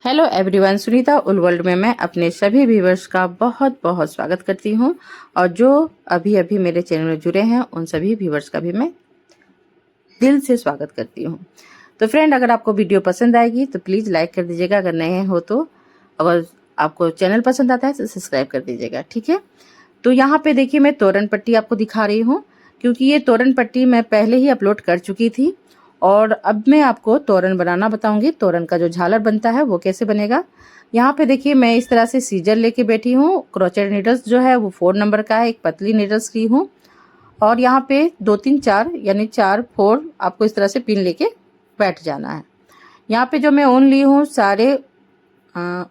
Hello everyone, Sunita उल world में मैं अपने सभी व्यूवर्स का बहुत बहुत स्वागत करती हूं। और जो अभी अभी मेरे चैनल में जुड़े हैं उन सभी व्यूवर्स का भी मैं दिल से स्वागत करती हूं। तो फ्रेंड, अगर आपको वीडियो पसंद आएगी तो प्लीज़ लाइक कर दीजिएगा, अगर नए हो तो। अगर आपको चैनल पसंद आता है तो सब्सक्राइब कर दीजिएगा, ठीक है। तो यहाँ पे देखिए, मैं तोरण पट्टी आपको दिखा रही हूँ, क्योंकि ये तोरण पट्टी मैं पहले ही अपलोड कर चुकी थी। और अब मैं आपको तोरण बनाना बताऊंगी। तोरण का जो झालर बनता है वो कैसे बनेगा। यहाँ पे देखिए, मैं इस तरह से सीजर लेके बैठी हूँ। क्रोचेट नीडल्स जो है वो 4 नंबर का है, एक पतली नीडल्स की हूँ। और यहाँ पे 2 3 4 यानी 4 4 आपको इस तरह से पिन लेके बैठ जाना है। यहाँ पे जो मैं ऊन ली हूँ सारे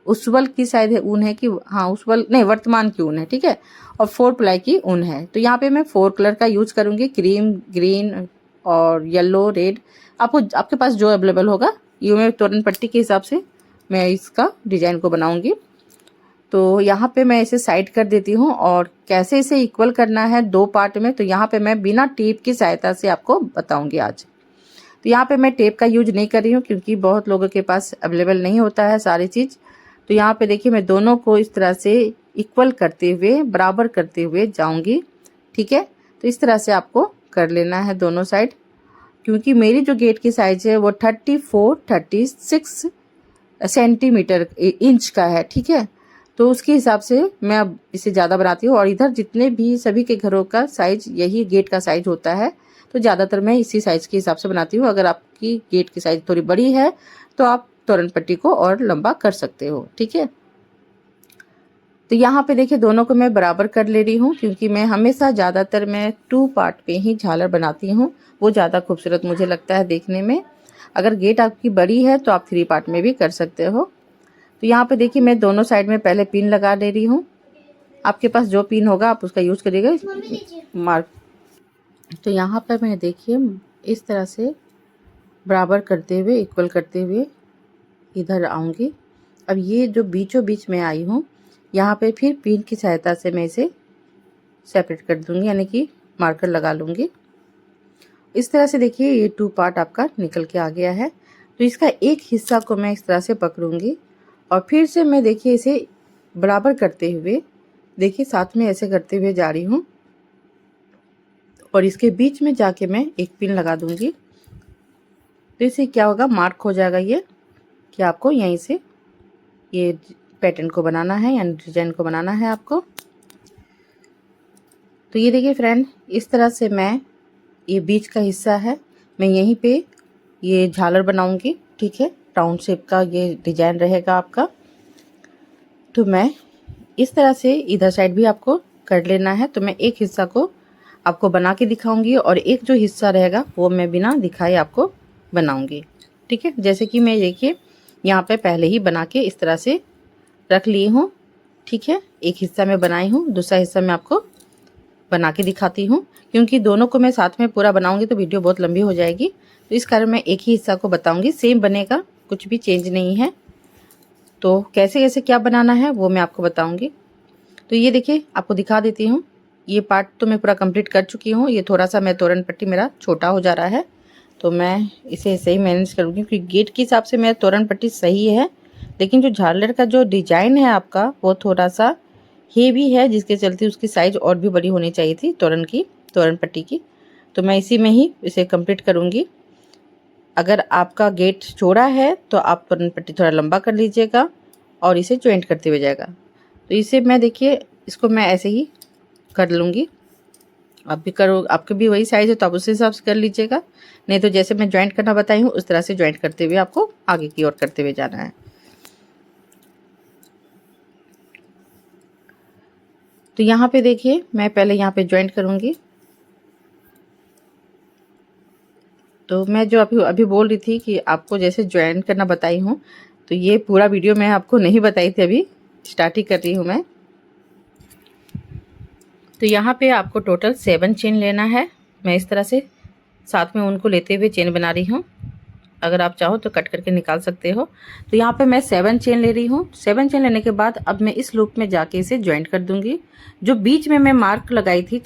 उस्वल की शायद है ऊन है कि हाँ, उस्वल नहीं, वर्तमान की ऊन है, ठीक है। और 4 प्लाई की ऊन है। तो यहाँ पे मैं 4 कलर का यूज करूंगी, क्रीम, ग्रीन और येलो, रेड। आपको आपके पास जो अवेलेबल होगा, ये मैं तोरण पट्टी के हिसाब से मैं इसका डिजाइन को बनाऊंगी। तो यहाँ पे मैं इसे साइड कर देती हूँ। और कैसे इसे इक्वल करना है 2 पार्ट में, तो यहाँ पे मैं बिना टेप की सहायता से आपको बताऊंगी आज। तो यहाँ पे मैं टेप का यूज नहीं कर रही हूँ, क्योंकि बहुत लोगों के पास अवेलेबल नहीं होता है सारी चीज़। तो यहाँ पे देखिए, मैं दोनों को इस तरह से इक्वल करते हुए, बराबर करते हुए जाऊंगी, ठीक है। तो इस तरह से आपको कर लेना है दोनों साइड, क्योंकि मेरी जो गेट की साइज है वो 36 सेंटीमीटर इंच का है, ठीक है। तो उसके हिसाब से मैं अब इसे ज़्यादा बनाती हूँ। और इधर जितने भी सभी के घरों का साइज यही गेट का साइज होता है, तो ज़्यादातर मैं इसी साइज के हिसाब से बनाती हूँ। अगर आपकी गेट की साइज थोड़ी बड़ी है तो आप तोरण पट्टी को और लंबा कर सकते हो, ठीक है। तो यहाँ पे देखिए, दोनों को मैं बराबर कर ले रही हूँ, क्योंकि मैं हमेशा ज़्यादातर मैं 2 पार्ट पे ही झालर बनाती हूँ। वो ज़्यादा खूबसूरत मुझे लगता है देखने में। अगर गेट आपकी बड़ी है तो आप 3 पार्ट में भी कर सकते हो। तो यहाँ पे देखिए, मैं दोनों साइड में पहले पिन लगा ले रही हूँ। आपके पास जो पिन होगा आप उसका यूज़ करिएगा, मार्क। तो यहाँ पर मैं देखिए इस तरह से बराबर करते हुए, इक्वल करते हुए इधर आऊँगी। अब ये जो बीचों बीच में आई हूँ, यहाँ पे फिर पिन की सहायता से मैं इसे सेपरेट कर दूँगी, यानी कि मार्कर लगा लूँगी। इस तरह से देखिए, ये 2 पार्ट आपका निकल के आ गया है। तो इसका एक हिस्सा को मैं इस तरह से पकड़ूंगी और फिर से मैं देखिए इसे बराबर करते हुए, देखिए साथ में ऐसे करते हुए जा रही हूँ। और इसके बीच में जाके मैं एक पिन लगा दूंगी। तो इससे क्या होगा, मार्क हो जाएगा ये कि आपको यहीं से ये पैटर्न को बनाना है, यानी डिजाइन को बनाना है आपको। तो ये देखिए फ्रेंड, इस तरह से मैं, ये बीच का हिस्सा है, मैं यहीं पे ये झालर बनाऊंगी, ठीक है। राउंड शेप का ये डिजाइन रहेगा आपका। तो मैं इस तरह से इधर साइड भी आपको कर लेना है। तो मैं एक हिस्सा को आपको बना के दिखाऊंगी और एक जो हिस्सा रहेगा वो मैं बिना दिखाए आपको बनाऊंगी, ठीक है। जैसे कि मैं देखिए यहाँ पे पहले ही बना के इस तरह से रख ली हूँ, ठीक है। एक हिस्सा मैं बनाई हूँ, दूसरा हिस्सा मैं आपको बना के दिखाती हूँ, क्योंकि दोनों को मैं साथ में पूरा बनाऊंगी तो वीडियो बहुत लंबी हो जाएगी। तो इस कारण मैं एक ही हिस्सा को बताऊंगी, सेम बनेगा, कुछ भी चेंज नहीं है। तो कैसे कैसे क्या बनाना है वो मैं आपको बताऊंगी। तो ये देखिए, आपको दिखा देती हूँ। ये पार्ट तो मैं पूरा कंप्लीट कर चुकी हूँ। ये थोड़ा सा मैं तोरण पट्टी मेरा छोटा हो जा रहा है, तो मैं इसे ऐसे ही मैनेज करूँगी, क्योंकि गेट के हिसाब से मेरा तोरण पट्टी सही है। लेकिन जो झालर का जो डिजाइन है आपका वो थोड़ा सा हेवी है, जिसके चलते उसकी साइज और भी बड़ी होनी चाहिए थी तोरण पट्टी की। तो मैं इसी में ही इसे कंप्लीट करूँगी। अगर आपका गेट चौड़ा है तो आप तोरण पट्टी थोड़ा लंबा कर लीजिएगा और इसे ज्वाइंट करते हुए जाएगा। तो इसे मैं देखिए, इसको मैं ऐसे ही कर लूँगी। आप भी करो, आपके भी वही साइज़ है तो आप उस हिसाब से कर लीजिएगा। नहीं तो जैसे मैं ज्वाइंट करना बताई हूँ उस तरह से ज्वाइंट करते हुए आपको आगे की ओर करते हुए जाना है। तो यहाँ पे देखिए, मैं पहले यहाँ पे ज्वाइंट करूँगी। तो मैं जो अभी अभी बोल रही थी कि आपको जैसे ज्वाइन करना बताई हूँ, तो ये पूरा वीडियो मैं आपको नहीं बताई थी, अभी स्टार्ट ही कर रही हूँ मैं। तो यहाँ पे आपको टोटल 7 चेन लेना है। मैं इस तरह से साथ में उनको लेते हुए चेन बना रही हूँ। अगर आप चाहो तो कट करके निकाल सकते हो। तो यहाँ पे मैं 7 चेन ले रही हूँ। 7 चेन लेने के बाद अब मैं इस लूप में जाके इसे ज्वाइंट कर दूंगी। जो बीच में मैं मार्क लगाई थी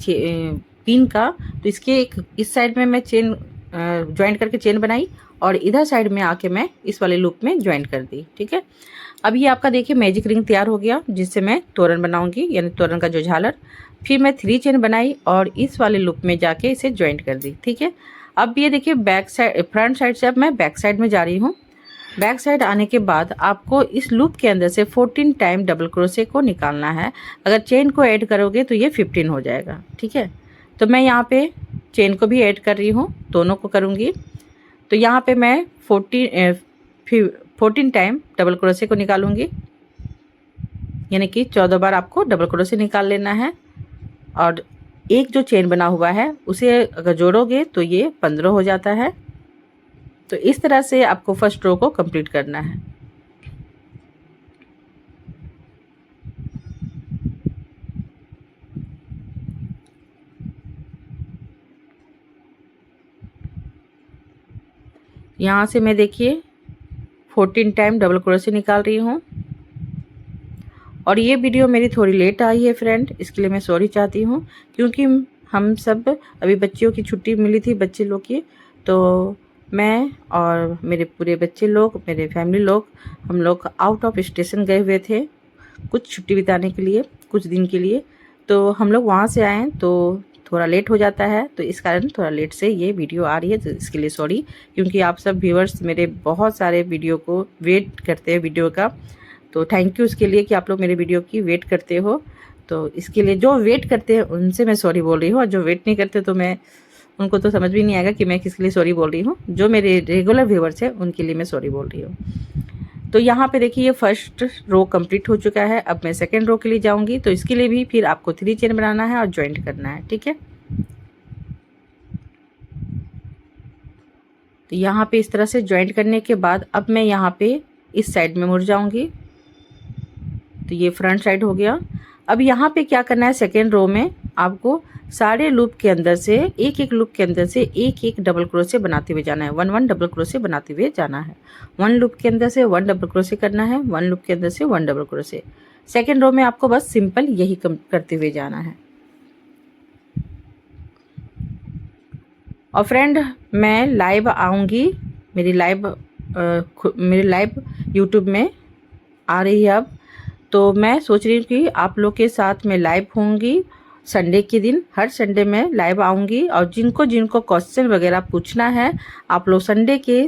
पिन का, तो इसके एक इस साइड में मैं चेन ज्वाइंट करके चेन बनाई और इधर साइड में आके मैं इस वाले लूप में ज्वाइन कर दी। ठीक है, अब ये आपका देखिए मैजिक रिंग तैयार हो गया, जिससे मैं तोरण बनाऊंगी, यानी तोरण का जो झालर। फिर मैं 3 चेन बनाई और इस वाले लूप में जाके इसे ज्वाइंट कर दी। ठीक है, अब ये देखिए बैक साइड, फ्रंट साइड से अब मैं बैक साइड में जा रही हूँ। बैक साइड आने के बाद आपको इस लूप के अंदर से 14 टाइम डबल क्रोशे को निकालना है। अगर चेन को ऐड करोगे तो ये 15 हो जाएगा। ठीक है, तो मैं यहाँ पे चेन को भी ऐड कर रही हूँ, दोनों को करूँगी। तो यहाँ पे मैं 14 टाइम डबल क्रोशे को निकालूंगी, यानी कि 14 बार आपको डबल क्रोशे निकाल लेना है। और एक जो चेन बना हुआ है उसे अगर जोड़ोगे तो ये 15 हो जाता है। तो इस तरह से आपको फर्स्ट रो को कंप्लीट करना है। यहाँ से मैं देखिए 14 टाइम डबल क्रोशे निकाल रही हूँ। और ये वीडियो मेरी थोड़ी लेट आई है फ्रेंड, इसके लिए मैं सॉरी चाहती हूँ, क्योंकि हम सब अभी बच्चियों की छुट्टी मिली थी, बच्चे लोग की, तो मैं और मेरे पूरे बच्चे लोग, मेरे फैमिली लोग, हम लोग आउट ऑफ स्टेशन गए हुए थे कुछ छुट्टी बिताने के लिए, कुछ दिन के लिए। तो हम लोग वहाँ से आए तो थोड़ा लेट हो जाता है, तो इस कारण थोड़ा लेट से ये वीडियो आ रही है, तो इसके लिए सॉरी। क्योंकि आप सब व्यूअर्स मेरे बहुत सारे वीडियो को वेट करते हैं वीडियो का, तो थैंक यू इसके लिए कि आप लोग मेरे वीडियो की वेट करते हो। तो इसके लिए जो वेट करते हैं उनसे मैं सॉरी बोल रही हूँ, और जो वेट नहीं करते तो मैं उनको तो समझ भी नहीं आएगा कि मैं किसके लिए सॉरी बोल रही हूँ। जो मेरे रेगुलर व्यूअर्स हैं उनके लिए मैं सॉरी बोल रही हूँ। तो यहाँ पे देखिए ये फर्स्ट रो कंप्लीट हो चुका है। अब मैं सेकेंड रो के लिए जाऊँगी, तो इसके लिए भी फिर आपको 3 चेन बनाना है और ज्वाइंट करना है। ठीक है, तो यहाँ पे इस तरह से ज्वाइंट करने के बाद अब मैं यहाँ पे इस साइड में मुड़ जाऊँगी। तो ये फ्रंट साइड हो गया। अब यहाँ पे क्या करना है, सेकेंड रो में आपको सारे लूप के अंदर से एक एक लूप के अंदर से एक एक डबल क्रोशे बनाते हुए जाना है, 1 डबल क्रोशे बनाते हुए जाना है। 1 लूप के अंदर से 1 डबल क्रोशे करना है, 1 लूप के अंदर से 1 डबल क्रोशे। सेकेंड रो में आपको बस सिंपल यही करते हुए जाना है। और फ्रेंड मैं लाइव आऊँगी, मेरी लाइव यूट्यूब में आ रही है अब। तो मैं सोच रही हूँ कि आप लोग के साथ मैं लाइव होंगी संडे के दिन, हर संडे में लाइव आऊँगी। और जिनको जिनको क्वेश्चन वगैरह पूछना है, आप लोग संडे के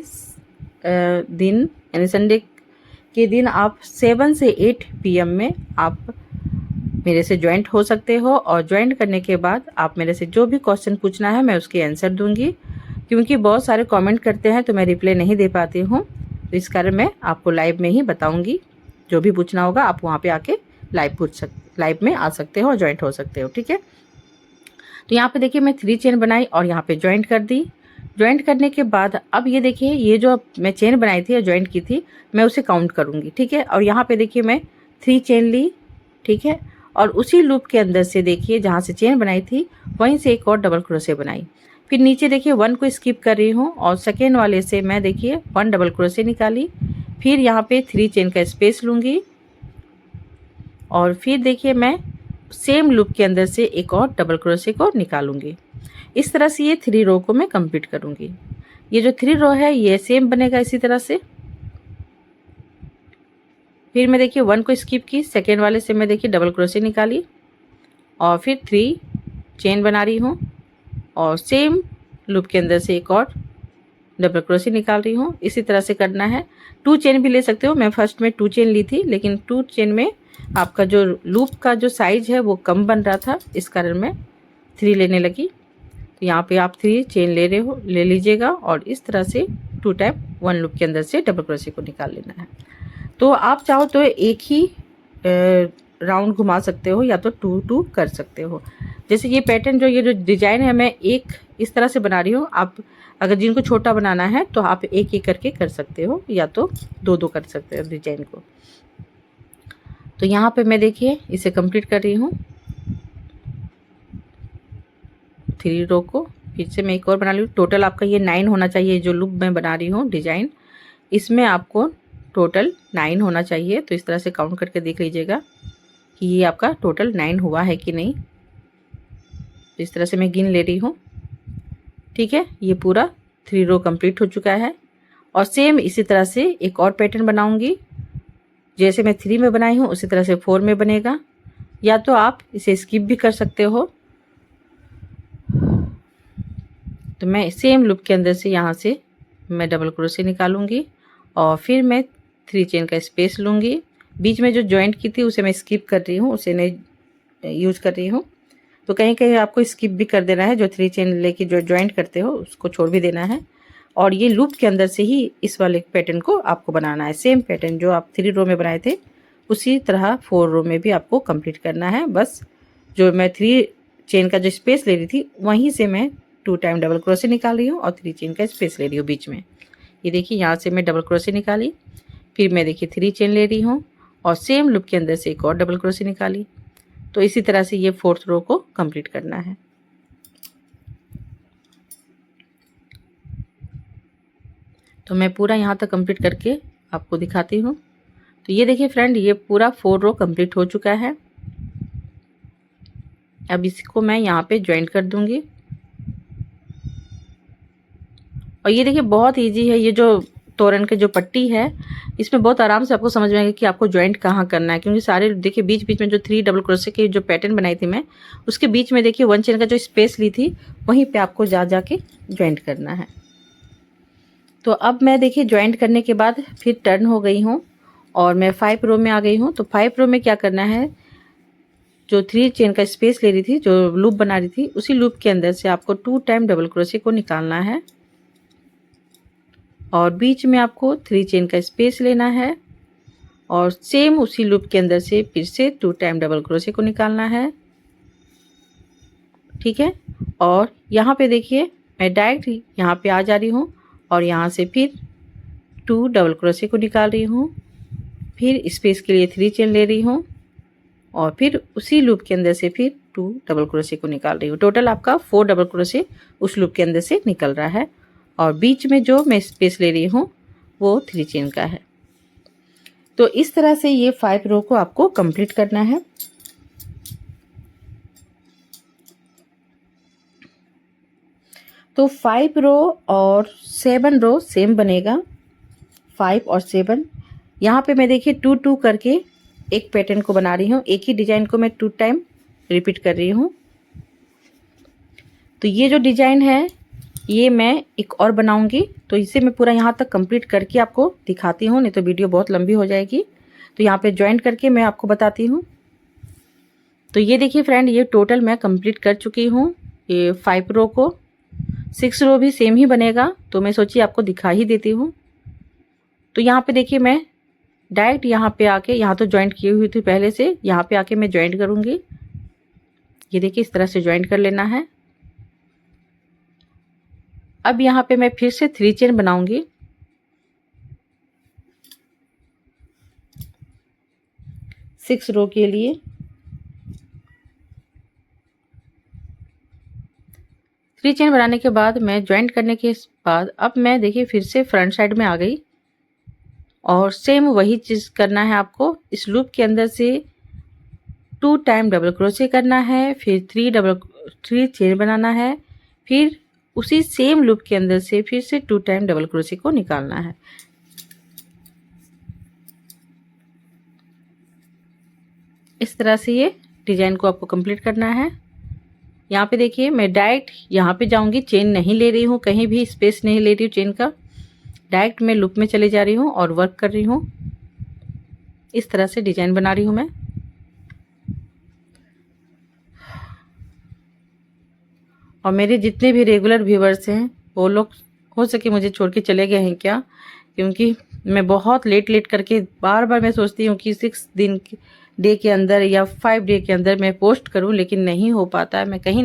दिन, यानी संडे के दिन आप 7 से 8 PM में आप मेरे से ज्वाइंट हो सकते हो। और ज्वाइंट करने के बाद आप मेरे से जो भी क्वेश्चन पूछना है मैं उसके आंसर दूंगी, क्योंकि बहुत सारे कमेंट करते हैं तो मैं रिप्लाई नहीं दे पाती हूँ। तो इस कारण मैं आपको लाइव में ही बताऊंगी, जो भी पूछना होगा आप वहाँ पे आके लाइव में आ सकते हो और ज्वाइंट हो सकते हो। ठीक है, तो यहाँ पे देखिए मैं 3 चेन बनाई और यहाँ पे ज्वाइंट कर दी। ज्वाइंट करने के बाद अब ये देखिए ये जो मैं चेन बनाई थी और ज्वाइंट की थी, मैं उसे काउंट करूँगी। ठीक है, और यहाँ पे देखिए मैं 3 चेन ली। ठीक है, और उसी लूप के अंदर से देखिए जहाँ से चेन बनाई थी वहीं से एक और डबल क्रोशे बनाई। फिर नीचे देखिए 1 को स्किप कर रही हूँ और सेकेंड वाले से मैं देखिए 1 डबल क्रोशे निकाली। फिर यहाँ पे 3 चेन का स्पेस लूँगी और फिर देखिए मैं सेम लूप के अंदर से एक और डबल क्रोशे को निकालूंगी। इस तरह से ये 3 रो को मैं कंप्लीट करूंगी। ये जो 3 रो है ये सेम बनेगा इसी तरह से। फिर मैं देखिए 1 को स्किप की, सेकेंड वाले से मैं देखिए डबल क्रोशे निकाली और फिर 3 चेन बना रही हूँ और सेम लूप के अंदर से एक और डबल क्रोशे निकाल रही हूँ। इसी तरह से करना है। 2 चेन भी ले सकते हो, मैं फर्स्ट में 2 चेन ली थी, लेकिन 2 चेन में आपका जो लूप का जो साइज है वो कम बन रहा था, इस कारण मैं 3 लेने लगी। तो यहाँ पे आप 3 चेन ले लीजिएगा और इस तरह से 2 टाइम 1 लूप के अंदर से डबल क्रोशे को निकाल लेना है। तो आप चाहो तो एक ही राउंड घुमा सकते हो या तो 2-2 कर सकते हो। जैसे ये पैटर्न ये जो डिजाइन है मैं एक इस तरह से बना रही हूँ। आप अगर जिनको छोटा बनाना है तो आप एक एक करके कर सकते हो या तो 2-2 कर सकते हो डिजाइन को। तो यहाँ पे मैं देखिए इसे कंप्लीट कर रही हूँ 3 रो को। फिर से मैं एक और बना ली हूँ। टोटल आपका ये 9 होना चाहिए। जो लूप मैं बना रही हूँ डिजाइन, इसमें आपको टोटल 9 होना चाहिए। तो इस तरह से काउंट करके देख लीजिएगा कि ये आपका टोटल 9 हुआ है कि नहीं। तो इस तरह से मैं गिन ले रही हूँ। ठीक है, ये पूरा 3 रो कंप्लीट हो चुका है। और सेम इसी तरह से एक और पैटर्न बनाऊंगी। जैसे मैं 3 में बनाई हूँ उसी तरह से 4 में बनेगा, या तो आप इसे स्किप भी कर सकते हो। तो मैं सेम लूप के अंदर से यहाँ से मैं डबल क्रोशे निकालूंगी और फिर मैं 3 चेन का स्पेस लूँगी। बीच में जो जॉइंट की थी उसे मैं स्किप कर रही हूँ, उसे नहीं यूज कर रही हूँ। तो कहीं कहीं आपको स्किप भी कर देना है, जो 3 चेन लेके जो जॉइंट करते हो उसको छोड़ भी देना है। और ये लूप के अंदर से ही इस वाले पैटर्न को आपको बनाना है। सेम पैटर्न जो आप 3 रो में बनाए थे उसी तरह 4 रो में भी आपको कंप्लीट करना है। बस जो मैं 3 चेन का जो स्पेस ले रही थी वहीं से मैं 2 टाइम डबल क्रोशे निकाल रही हूँ और 3 चेन का स्पेस ले रही हूँ बीच में। ये देखिए यहाँ से मैं डबल क्रोशे निकाली, फिर मैं देखिए 3 चेन ले रही हूँ और सेम लूप के अंदर से एक और डबल क्रोशे निकाली। तो इसी तरह से ये 4th रो को कंप्लीट करना है। तो मैं पूरा यहाँ तक कंप्लीट करके आपको दिखाती हूँ। तो ये देखिए फ्रेंड, ये पूरा 4 रो कंप्लीट हो चुका है। अब इसको मैं यहाँ पे ज्वाइंट कर दूंगी। और ये देखिए बहुत इजी है, ये जो तोरण के जो पट्टी है इसमें बहुत आराम से आपको समझ में आएगा कि आपको ज्वाइंट कहाँ करना है। क्योंकि सारे देखिए बीच बीच में जो 3 डबल क्रोशे की जो पैटर्न बनाई थी मैं, उसके बीच में देखिए 1 चेन का जो स्पेस ली थी वहीं पे आपको जा के ज्वाइंट करना है। तो अब मैं देखिए ज्वाइंट करने के बाद फिर टर्न हो गई हूँ और मैं 5 रो में आ गई हूँ। तो 5 रो में क्या करना है, जो 3 चेन का स्पेस ले रही थी, जो लूप बना रही थी, उसी लूप के अंदर से आपको 2 टाइम डबल क्रोशे को निकालना है और बीच में आपको 3 चेन का स्पेस लेना है और सेम उसी लूप के अंदर से फिर से 2 टाइम डबल क्रोशे को निकालना है। ठीक है, और यहाँ पे देखिए मैं डायरेक्ट यहाँ पे आ जा रही हूँ और यहाँ से फिर 2 डबल क्रोशे को निकाल रही हूँ, फिर स्पेस के लिए 3 चेन ले रही हूँ और फिर उसी लूप के अंदर से फिर 2 डबल क्रोशे को निकाल रही हूँ। टोटल आपका 4 डबल क्रोशे उस लूप के अंदर से निकल रहा है और बीच में जो मैं स्पेस ले रही हूँ वो 3 चेन का है। तो इस तरह से ये 5 रो को आपको कंप्लीट करना है। तो 5 रो और 7 रो सेम बनेगा, 5 और 7। यहाँ पे मैं देखिए 2 2 करके एक पैटर्न को बना रही हूँ, एक ही डिजाइन को मैं 2 टाइम रिपीट कर रही हूँ। तो ये जो डिजाइन है ये मैं एक और बनाऊंगी, तो इसे मैं पूरा यहाँ तक कंप्लीट करके आपको दिखाती हूँ, नहीं तो वीडियो बहुत लंबी हो जाएगी। तो यहाँ पे ज्वाइंट करके मैं आपको बताती हूँ। तो ये देखिए फ्रेंड, ये टोटल मैं कंप्लीट कर चुकी हूँ ये 5 रो को। 6 रो भी सेम ही बनेगा, तो मैं सोची आपको दिखा ही देती हूँ। तो यहाँ पे देखिए मैं डायरेक्ट यहाँ पे आके, यहाँ तो ज्वाइंट की हुई थी पहले से, यहाँ पे आके मैं ज्वाइंट करूँगी। ये देखिए इस तरह से ज्वाइंट कर लेना है। अब यहाँ पे मैं फिर से 3 चेन बनाऊंगी। सिक्स रो के लिए 3 चेन बनाने के बाद मैं ज्वाइंट करने के बाद अब मैं देखिए फिर से फ्रंट साइड में आ गई और सेम वही चीज़ करना है आपको। इस लूप के अंदर से 2 टाइम डबल क्रोशे करना है, फिर 3 चेन बनाना है, फिर उसी सेम लूप के अंदर से फिर से 2 टाइम डबल क्रोशे को निकालना है। इस तरह से ये डिजाइन को आपको कंप्लीट करना है। यहाँ पे देखिए मैं डायरेक्ट यहाँ पे जाऊंगी, चेन नहीं ले रही हूँ, कहीं भी स्पेस नहीं ले रही हूँ चेन का, डायरेक्ट मैं लूप में चले जा रही हूँ और वर्क कर रही हूँ। इस तरह से डिजाइन बना रही हूँ मैं। और मेरे जितने भी रेगुलर व्यूवर्स हैं वो लोग हो सके मुझे छोड़ के चले गए हैं क्या, क्योंकि मैं बहुत लेट करके बार बार मैं सोचती हूँ कि 6 दिन डे के अंदर या 5 डे के अंदर मैं पोस्ट करूँ, लेकिन नहीं हो पाता है। मैं कहीं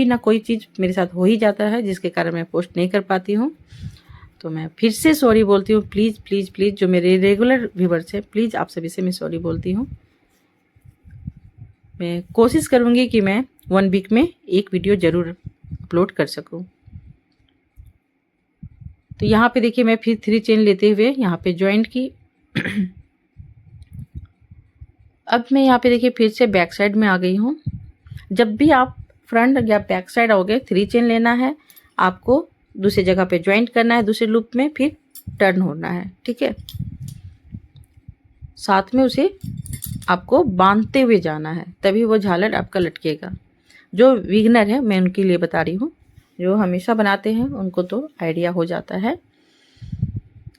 ना कोई चीज़ मेरे साथ हो ही जाता है जिसके कारण मैं पोस्ट नहीं कर पाती हूँ। तो मैं फिर से सॉरी बोलती हूँ। प्लीज़ प्लीज़ प्लीज़ जो मेरे रेगुलर व्यूवर्स हैं, प्लीज़ आप सभी से मैं सॉरी बोलती हूँ। मैं कोशिश करूँगी कि मैं 1 वीक में एक वीडियो ज़रूर अपलोड कर सकूँ। तो यहाँ पे देखिए मैं फिर 3 चेन लेते हुए यहाँ पे ज्वाइंट की। अब मैं यहाँ पे देखिए फिर से बैक साइड में आ गई हूँ। जब भी आप फ्रंट या बैक साइड आओगे 3 चेन लेना है आपको, दूसरी जगह पे ज्वाइंट करना है, दूसरे लूप में फिर टर्न होना है। ठीक है, साथ में उसे आपको बांधते हुए जाना है, तभी वो झालर आपका लटकेगा। जो बिगिनर है मैं उनके लिए बता रही हूँ, जो हमेशा बनाते हैं उनको तो आइडिया हो जाता है।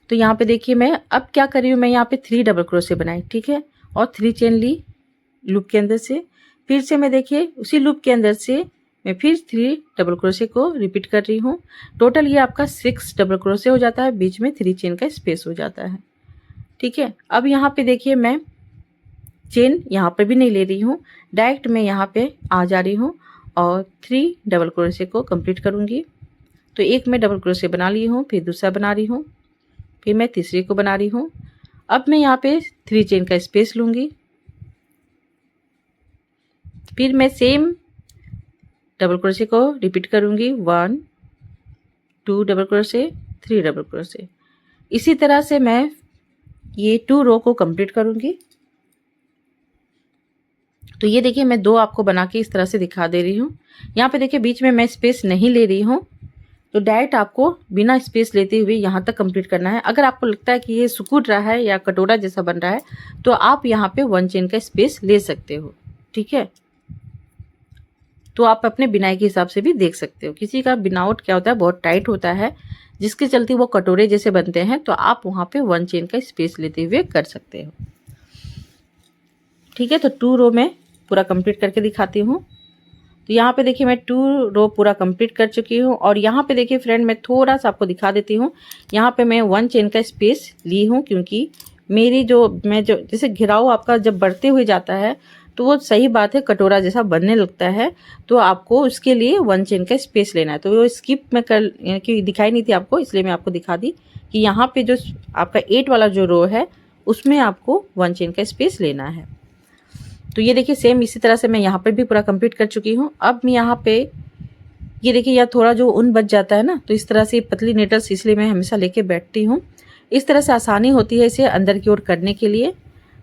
तो यहाँ पे देखिए मैं अब क्या कर रही हूँ, मैं यहाँ पे 3 डबल क्रोशे बनाई। ठीक है, और 3 चेन ली लूप के अंदर से। फिर से मैं देखिए उसी लूप के अंदर से मैं फिर 3 डबल क्रोशे को रिपीट कर रही हूँ। टोटल ये आपका 6 डबल क्रोशे हो जाता है, बीच में 3 चेन का स्पेस हो जाता है। ठीक है, अब यहाँ पे देखिए मैं चेन यहाँ पे भी नहीं ले रही हूँ, डायरेक्ट मैं यहाँ पे आ जा रही हूँ और 3 डबल क्रोशे को कंप्लीट करूँगी। तो एक मैं डबल क्रोशे बना ली हूँ, फिर दूसरा बना रही हूँ, फिर मैं तीसरे को बना रही हूँ। अब मैं यहाँ पे 3 चेन का स्पेस लूँगी, फिर मैं सेम डबल क्रोशे को रिपीट करूँगी, 1 2 डबल क्रोशे 3 डबल क्रोशे। इसी तरह से मैं ये 2 रो को कंप्लीट करूँगी। तो ये देखिए मैं 2 आपको बना के इस तरह से दिखा दे रही हूँ। यहाँ पे देखिए बीच में मैं स्पेस नहीं ले रही हूँ, तो डायरेक्ट आपको बिना स्पेस लेते हुए यहाँ तक कंप्लीट करना है। अगर आपको लगता है कि ये सिकुड़ रहा है या कटोरा जैसा बन रहा है, तो आप यहाँ पे 1 चेन का स्पेस ले सकते हो। ठीक है, तो आप अपने बिनाई के हिसाब से भी देख सकते हो। किसी का बिनावट क्या होता है, बहुत टाइट होता है, जिसके चलते वो कटोरे जैसे बनते हैं, तो आप वहाँ पे 1 चेन का स्पेस लेते हुए कर सकते हो। ठीक है, तो 2 रो में पूरा कंप्लीट करके दिखाती हूँ। तो यहाँ पे देखिए मैं 2 रो पूरा कंप्लीट कर चुकी हूँ। और यहाँ पे देखिए फ्रेंड मैं थोड़ा सा आपको दिखा देती हूँ। यहाँ पे मैं 1 चेन का स्पेस ली हूँ, क्योंकि मेरी जो जैसे घिराव आपका जब बढ़ते हुए जाता है, तो वो सही बात है कटोरा जैसा बनने लगता है, तो आपको उसके लिए 1 चेन का स्पेस लेना है। तो वो स्किप में कर कि दिखाई नहीं थी आपको, इसलिए मैं आपको दिखा दी कि यहाँ पे जो आपका 8 वाला जो रो है, उसमें आपको 1 चेन का स्पेस लेना है। तो ये देखिए सेम इसी तरह से मैं यहाँ पर भी पूरा कंप्लीट कर चुकी हूँ। अब मैं यहाँ पे ये देखिए या थोड़ा जो ऊन बच जाता है ना, तो इस तरह से पतली नीडल्स इसलिए मैं हमेशा लेके बैठती हूँ। इस तरह से आसानी होती है इसे अंदर की ओर करने के लिए।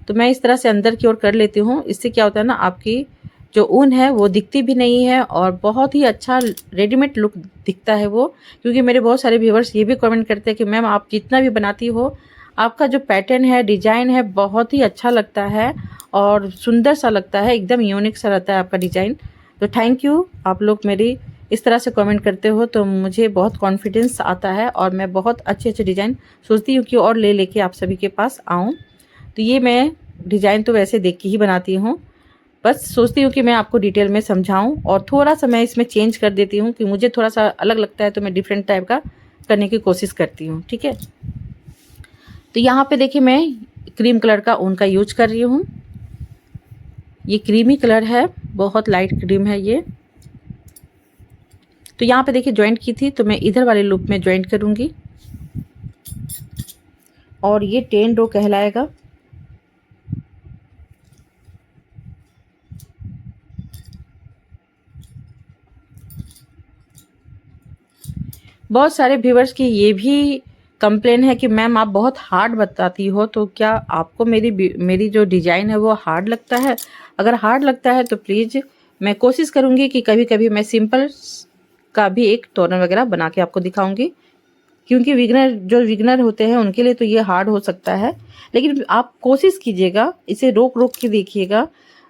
तो मैं इस तरह से अंदर की ओर कर लेती हूँ। इससे क्या होता है ना, आपकी जो ऊन है वो दिखती भी नहीं है और बहुत ही अच्छा रेडीमेड लुक दिखता है वो। क्योंकि मेरे बहुत सारे व्यूवर्स ये भी कमेंट करते हैं कि मैम आप जितना भी बनाती हो, आपका जो पैटर्न है, डिजाइन है, बहुत ही अच्छा लगता है और सुंदर सा लगता है, एकदम यूनिक सा रहता है आपका डिजाइन। तो थैंक यू, आप लोग मेरी इस तरह से कमेंट करते हो तो मुझे बहुत कॉन्फिडेंस आता है और मैं बहुत अच्छे अच्छे डिज़ाइन सोचती हूँ कि और ले लेके आप सभी के पास आऊँ। तो ये मैं डिज़ाइन तो वैसे देख के ही बनाती हूँ, बस सोचती हूँ कि मैं आपको डिटेल में समझाऊँ और थोड़ा सा मैं इसमें चेंज कर देती हूँ कि मुझे थोड़ा सा अलग लगता है, तो मैं डिफरेंट टाइप का करने की कोशिश करती हूँ। ठीक है, तो यहाँ पे देखिए मैं क्रीम कलर का ऊन का यूज कर रही हूँ। ये क्रीमी कलर है, बहुत लाइट क्रीम है ये। तो यहाँ पे देखिए ज्वाइंट की थी, तो मैं इधर वाले लूप में ज्वाइंट करूँगी और ये 10 रो कहलाएगा। बहुत सारे व्यूवर्स की ये भी कंप्लेन है कि मैम आप बहुत हार्ड बताती हो, तो क्या आपको मेरी जो डिज़ाइन है वो हार्ड लगता है? अगर हार्ड लगता है तो प्लीज़ मैं कोशिश करूँगी कि कभी कभी मैं सिंपल का भी एक टोनर वगैरह बना के आपको दिखाऊंगी, क्योंकि विगनर होते हैं उनके लिए तो ये हार्ड हो सकता है। लेकिन आप कोशिश कीजिएगा, इसे रोक रोक के देखिएगा।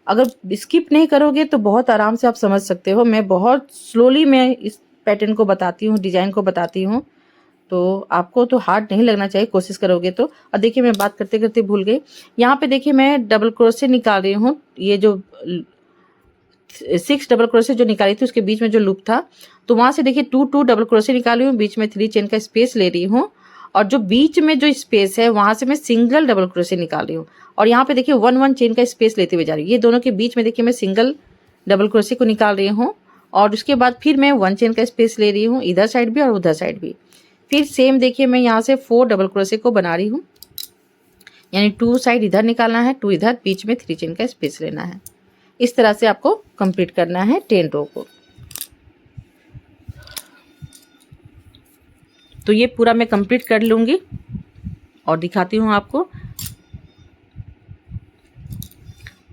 अगर स्किप नहीं करोगे तो बहुत आराम से आप समझ सकते हो। मैं बहुत स्लोली मैं इस पैटर्न को बताती हूँ, डिज़ाइन को बताती हूँ, तो आपको तो हार्ड नहीं लगना चाहिए कोशिश करोगे तो। और देखिए मैं बात करते करते भूल गई, यहाँ पे देखिए मैं डबल क्रोशे निकाल रही हूँ। ये जो 6 डबल क्रोशे जो निकाली थी उसके बीच में जो लूप था, तो वहां से देखिए 2 डबल क्रोशे निकाली हूँ, बीच में 3 चेन का स्पेस ले रही हूँ और जो बीच में जो स्पेस है वहां से मैं सिंगल डबल क्रोशे निकाल रही हूँ और यहाँ पे देखिए 1 चेन का स्पेस लेते हुए जा रही हूँ। ये दोनों के बीच में देखिए मैं सिंगल डबल क्रोशे को निकाल रही हूँ और उसके बाद फिर मैं 1 चेन का स्पेस ले रही हूँ, इधर साइड भी और उधर साइड भी। फिर सेम देखिए मैं यहाँ से 4 डबल क्रोशे को बना रही हूँ, यानी 2 साइड इधर निकालना है, 2 इधर, बीच में 3 चेन का स्पेस लेना है। इस तरह से आपको कंप्लीट करना है 10 रो को। तो ये पूरा मैं कंप्लीट कर लूँगी और दिखाती हूँ आपको।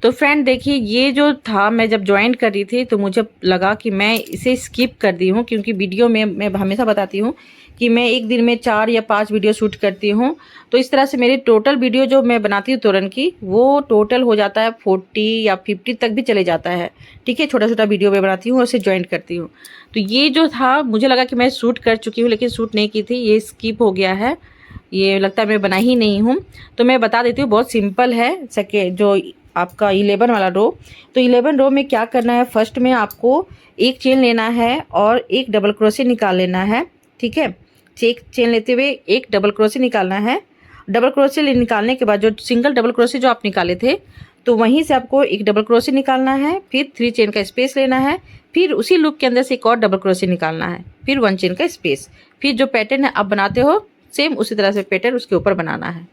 तो फ्रेंड देखिए, ये जो था मैं जब ज्वाइन कर रही थी तो मुझे लगा कि मैं इसे स्किप कर दी हूँ, क्योंकि वीडियो में मैं हमेशा बताती हूँ कि मैं एक दिन में 4 या 5 वीडियो शूट करती हूँ। तो इस तरह से मेरी टोटल वीडियो जो मैं बनाती हूँ तोरन की, वो टोटल हो जाता है 40 या 50 तक भी चले जाता है। ठीक है, छोटा छोटा वीडियो मैं बनाती हूँ और उसे ज्वाइन करती हूँ। तो ये जो था मुझे लगा कि मैं शूट कर चुकी हूँ, लेकिन शूट नहीं की थी, ये स्किप हो गया है। ये लगता है मैं बना ही नहीं हूँ। तो मैं बता देती हूँ, बहुत सिंपल है। जो आपका 11 वाला रो, तो 11 रो में क्या करना है, फर्स्ट में आपको एक चेन लेना है और एक डबल क्रोशे निकाल लेना है। ठीक है, एक चेन लेते हुए एक डबल क्रोशे निकालना है। डबल क्रोशे निकालने के बाद जो सिंगल डबल क्रोशे जो आप निकाले थे, तो वहीं से आपको एक डबल क्रोशे निकालना है, फिर 3 चेन का स्पेस लेना है, फिर उसी लूप के अंदर से एक और डबल क्रोशे निकालना है, फिर 1 चेन का स्पेस, फिर जो पैटर्न है आप बनाते हो सेम उसी तरह से पैटर्न उसके ऊपर बनाना है।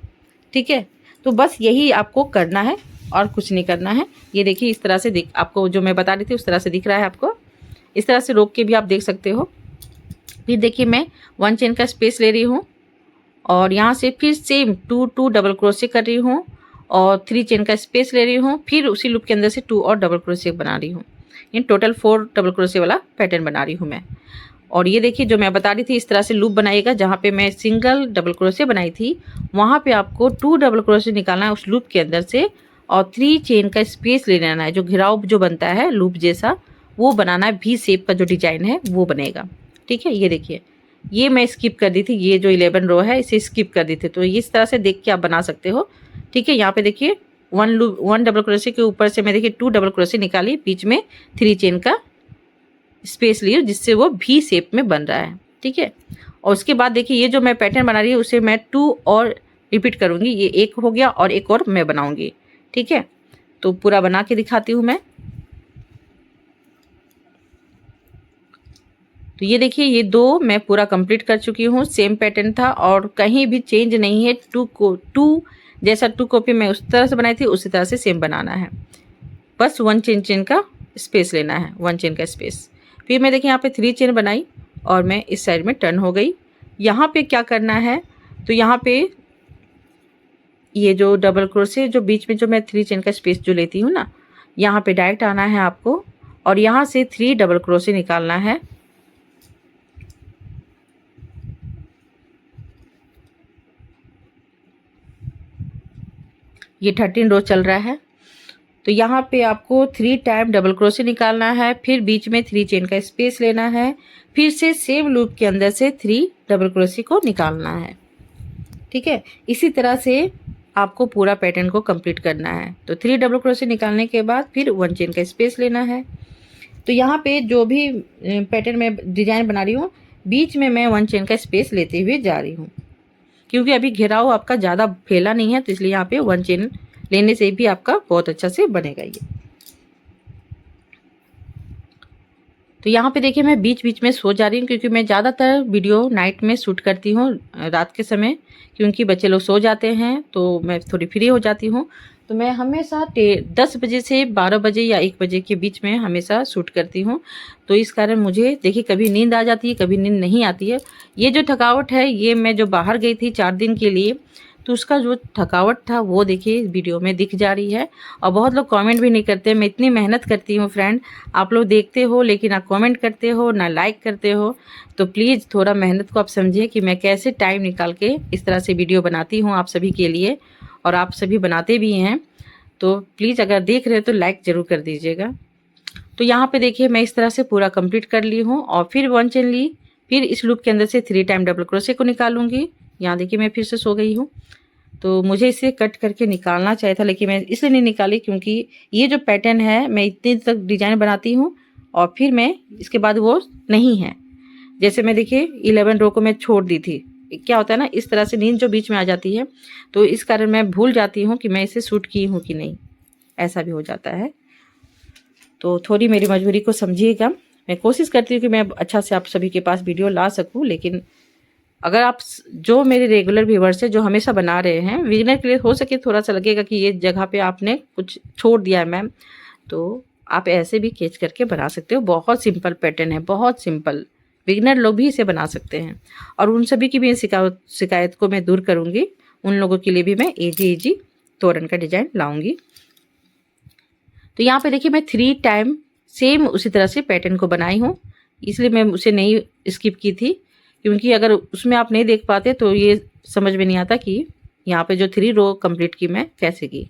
ठीक है, तो बस यही आपको करना है और कुछ नहीं करना है। ये देखिए इस तरह से आपको जो मैं बता रही थी उस तरह से दिख रहा है आपको। इस तरह से रोक के भी आप देख सकते हो। फिर देखिए मैं 1 चेन का स्पेस ले रही हूँ और यहाँ से फिर सेम 2 डबल क्रोशे कर रही हूँ और 3 चेन का स्पेस ले रही हूँ, फिर उसी लूप के अंदर से 2 और डबल क्रोशे बना रही हूँ। इन टोटल 4 डबल क्रोशे वाला पैटर्न बना रही हूँ मैं। और ये देखिए जो मैं बता रही थी, इस तरह से लूप बनाइएगा। जहाँ पे मैं सिंगल डबल क्रोशे बनाई थी वहाँ पे आपको 2 डबल क्रोशे निकालना है उस लूप के अंदर से, और 3 चेन का स्पेस ले लेना है। जो घिराव जो बनता है लूप जैसा, वो बनाना है। वी शेप का जो डिजाइन है वो बनेगा। ठीक है, ये देखिए ये मैं स्किप कर दी थी, ये जो 11 रो है इसे स्किप कर दी थी। तो इस तरह से देख के आप बना सकते हो। ठीक है, यहाँ पे देखिए 1 डबल क्रोशे के ऊपर से मैं देखिए 2 डबल क्रोशे निकाली, बीच में 3 चेन का स्पेस लिए, जिससे वो भी शेप में बन रहा है। ठीक है, और उसके बाद देखिए ये जो मैं पैटर्न बना रही हूँ उसे मैं 2 और रिपीट करूँगी। ये एक हो गया और एक और मैं बनाऊँगी। ठीक है, तो पूरा बना के दिखाती हूँ मैं। तो ये देखिए ये 2 मैं पूरा कंप्लीट कर चुकी हूँ। सेम पैटर्न था और कहीं भी चेंज नहीं है। 2 जैसा 2 कॉपी मैं उस तरह से बनाई थी उसी तरह से सेम बनाना है। बस 1 चेन का स्पेस लेना है, 1 चेन का स्पेस। फिर मैं देखिए यहाँ पे 3 चेन बनाई और मैं इस साइड में टर्न हो गई। यहाँ पे क्या करना है, तो यहाँ पे ये जो डबल क्रोशे जो बीच में जो मैं 3 चेन का स्पेस जो लेती हूँ ना, यहाँ पे डायरेक्ट आना है आपको और यहाँ से 3 डबल क्रोशे निकालना है। ये 13 रो चल रहा है। तो यहाँ पे आपको 3 टाइम डबल क्रोशे निकालना है, फिर बीच में 3 चेन का स्पेस लेना है, फिर से सेम लूप के अंदर से 3 डबल क्रोशे को निकालना है। ठीक है, इसी तरह से आपको पूरा पैटर्न को कंप्लीट करना है। तो 3 डबल क्रोशे निकालने के बाद फिर 1 चेन का स्पेस लेना है। तो यहाँ पे जो भी पैटर्न में डिजाइन बना रही हूँ, बीच में मैं 1 चेन का स्पेस लेते हुए जा रही हूँ, क्योंकि अभी घेराव आपका ज़्यादा फैला नहीं है, तो इसलिए यहाँ पे 1 चेन लेने से भी आपका बहुत अच्छा से बनेगा ये। तो यहाँ पे देखिए मैं बीच बीच में सो जा रही हूँ, क्योंकि मैं ज़्यादातर वीडियो नाइट में शूट करती हूँ, रात के समय, क्योंकि बच्चे लोग सो जाते हैं तो मैं थोड़ी फ्री हो जाती हूँ। तो मैं हमेशा 10 बजे से 12 बजे या 1 बजे के बीच में हमेशा शूट करती हूँ। तो इस कारण मुझे देखिए कभी नींद आ जाती है, कभी नींद नहीं आती है। ये जो थकावट है, ये मैं जो बाहर गई थी 4 दिन के लिए, तो उसका जो थकावट था वो देखिए इस वीडियो में दिख जा रही है। और बहुत लोग कमेंट भी नहीं करते। मैं इतनी मेहनत करती हूँ फ्रेंड, आप लोग देखते हो लेकिन ना कमेंट करते हो ना लाइक करते हो। तो प्लीज़ थोड़ा मेहनत को आप समझिए कि मैं कैसे टाइम निकाल के इस तरह से वीडियो बनाती हूँ आप सभी के लिए, और आप सभी बनाते भी हैं। तो प्लीज़ अगर देख रहे हो तो लाइक ज़रूर कर दीजिएगा। तो यहाँ पे देखिए मैं इस तरह से पूरा कंप्लीट कर ली हूँ और फिर 1 चेन ली, फिर इस लूप के अंदर से 3 टाइम डबल क्रोशे को निकालूंगी। यहाँ देखिए मैं फिर से सो गई हूँ। तो मुझे इसे कट करके निकालना चाहिए था, लेकिन मैं इसलिए नहीं निकाली क्योंकि ये जो पैटर्न है मैं इतने तक डिजाइन बनाती हूँ और फिर मैं इसके बाद वो नहीं है। जैसे मैं देखिए 11 रो को मैं छोड़ दी थी। क्या होता है ना, इस तरह से नींद जो बीच में आ जाती है, तो इस कारण मैं भूल जाती हूँ कि मैं इसे शूट की हूँ कि नहीं, ऐसा भी हो जाता है। तो थोड़ी मेरी मजबूरी को समझिएगा। मैं कोशिश करती हूँ कि मैं अच्छा से आप सभी के पास वीडियो ला सकूँ, लेकिन अगर आप जो मेरे रेगुलर व्यूवर्स है जो हमेशा बना रहे हैं, बिगिनर के लिए हो सके थोड़ा सा लगेगा कि ये जगह पे आपने कुछ छोड़ दिया है मैम, तो आप ऐसे भी खींच करके बना सकते हो। बहुत सिंपल पैटर्न है, बहुत सिंपल, बिगिनर लोग भी इसे बना सकते हैं। और उन सभी की भी शिकायत को मैं दूर करूँगी। उन लोगों के लिए भी मैं इजी तोरण का डिजाइन लाऊंगी। तो यहाँ पे देखिए मैं 3 टाइम सेम उसी तरह से पैटर्न को बनाई हूँ, इसलिए मैं उसे नहीं स्किप की थी, क्योंकि अगर उसमें आप नहीं देख पाते तो ये समझ में नहीं आता कि यहाँ पे जो 3 रो कंप्लीट की मैं कैसे की।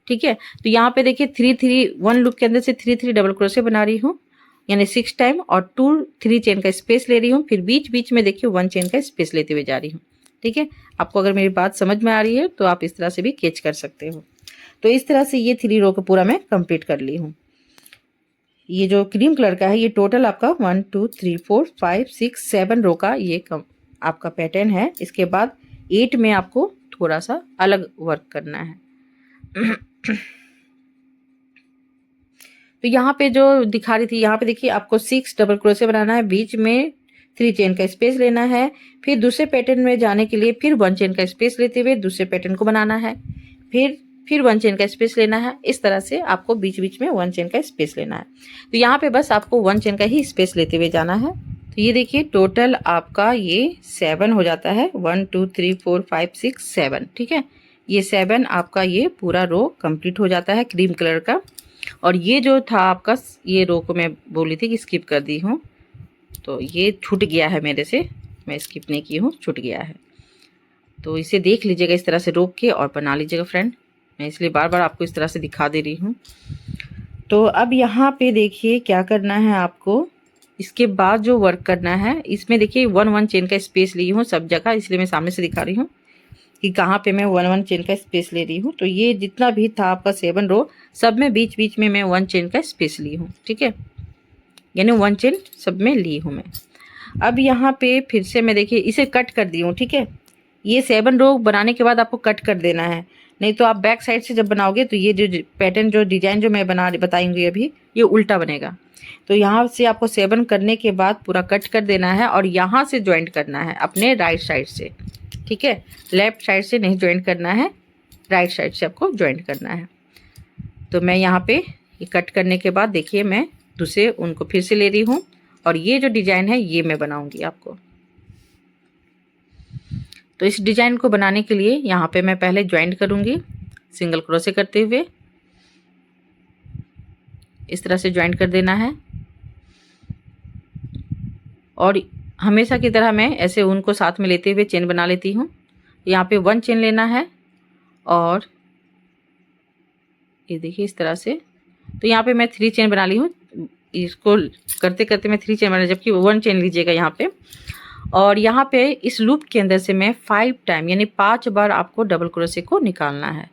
ठीक है, तो यहाँ पे देखिए 3-3 1 लूप के अंदर से 3-3 डबल क्रोशे बना रही हूँ, यानी 6 टाइम, और 2-3 चेन का स्पेस ले रही हूँ, फिर बीच बीच में देखिए 1 चेन का स्पेस लेते हुए जा रही हूँ। ठीक है, आपको अगर मेरी बात समझ में आ रही है तो आप इस तरह से भी कैच कर सकते हो। तो इस तरह से ये 3 रो को पूरा मैं कंप्लीट कर ली हूँ। ये जो क्रीम कलर का है ये टोटल आपका 1 2 3 4 5 6 7 रो का ये आपका पैटर्न है। इसके बाद 8 में आपको थोड़ा सा अलग वर्क करना है। तो यहाँ पे जो दिखा रही थी, यहाँ पे देखिए आपको 6 डबल क्रोशे बनाना है, बीच में 3 चेन का स्पेस लेना है, फिर दूसरे पैटर्न में जाने के लिए फिर 1 चेन का स्पेस लेते हुए दूसरे पैटर्न को बनाना है, फिर 1 चेन का स्पेस लेना है। इस तरह से आपको बीच बीच में 1 चेन का स्पेस लेना है। तो यहाँ पे बस आपको 1 चेन का ही स्पेस लेते हुए जाना है। तो ये देखिए टोटल आपका ये 7 हो जाता है, 1 2 3 4 5 6 7। ठीक है, ये 7 आपका ये पूरा रो कंप्लीट हो जाता है क्रीम कलर का। और ये जो था आपका, ये रो को मैं बोली थी कि स्किप कर दी हूँ, तो ये छूट गया है मेरे से, मैं स्किप नहीं की हूँ, छूट गया है। तो इसे देख लीजिएगा इस तरह से रोक के और बना लीजिएगा फ्रेंड। मैं इसलिए बार बार आपको इस तरह से दिखा दे रही हूँ। तो अब यहाँ पे देखिए क्या करना है आपको, इसके बाद जो वर्क करना है, इसमें देखिए 1 चेन का स्पेस ली हूँ सब जगह, इसलिए मैं सामने से दिखा रही हूँ कि कहाँ पे मैं 1 चेन का स्पेस ले रही हूँ। तो ये जितना भी था आपका 7 रो, सब में बीच बीच में मैं 1 चेन का स्पेस ली हूँ। ठीक है, यानी 1 चेन सब में ली हूँ मैं। अब यहाँ पे फिर से मैं देखिए इसे कट कर दी हूँ। ठीक है, ये 7 रो बनाने के बाद आपको कट कर देना है, नहीं तो आप बैक साइड से जब बनाओगे तो ये जो पैटर्न, जो डिजाइन जो मैं बताऊंगी अभी, ये उल्टा बनेगा। तो यहाँ से आपको 7 करने के बाद पूरा कट कर देना है और यहाँ से ज्वाइंट करना है अपने राइट साइड से। ठीक है, लेफ्ट साइड से नहीं ज्वाइंट करना है, राइट साइड से आपको ज्वाइंट करना है। तो मैं यहाँ पे ये कट करने के बाद देखिए मैं दूसरे उनको फिर से ले रही हूँ, और ये जो डिजाइन है ये मैं बनाऊंगी आपको। तो इस डिजाइन को बनाने के लिए यहाँ पे मैं पहले ज्वाइंट करूँगी सिंगल क्रोशे करते हुए, इस तरह से ज्वाइंट कर देना है। और हमेशा की तरह मैं ऐसे उनको साथ में लेते हुए चेन बना लेती हूँ। यहाँ पे 1 चेन लेना है, और ये देखिए इस तरह से। तो यहाँ पे मैं 3 चेन बना ली हूँ, इसको करते करते मैं 3 चेन बना, जबकि 1 चेन लीजिएगा यहाँ पे। और यहाँ पे इस लूप के अंदर से मैं 5 टाइम यानी 5 बार आपको डबल क्रोशे को निकालना है।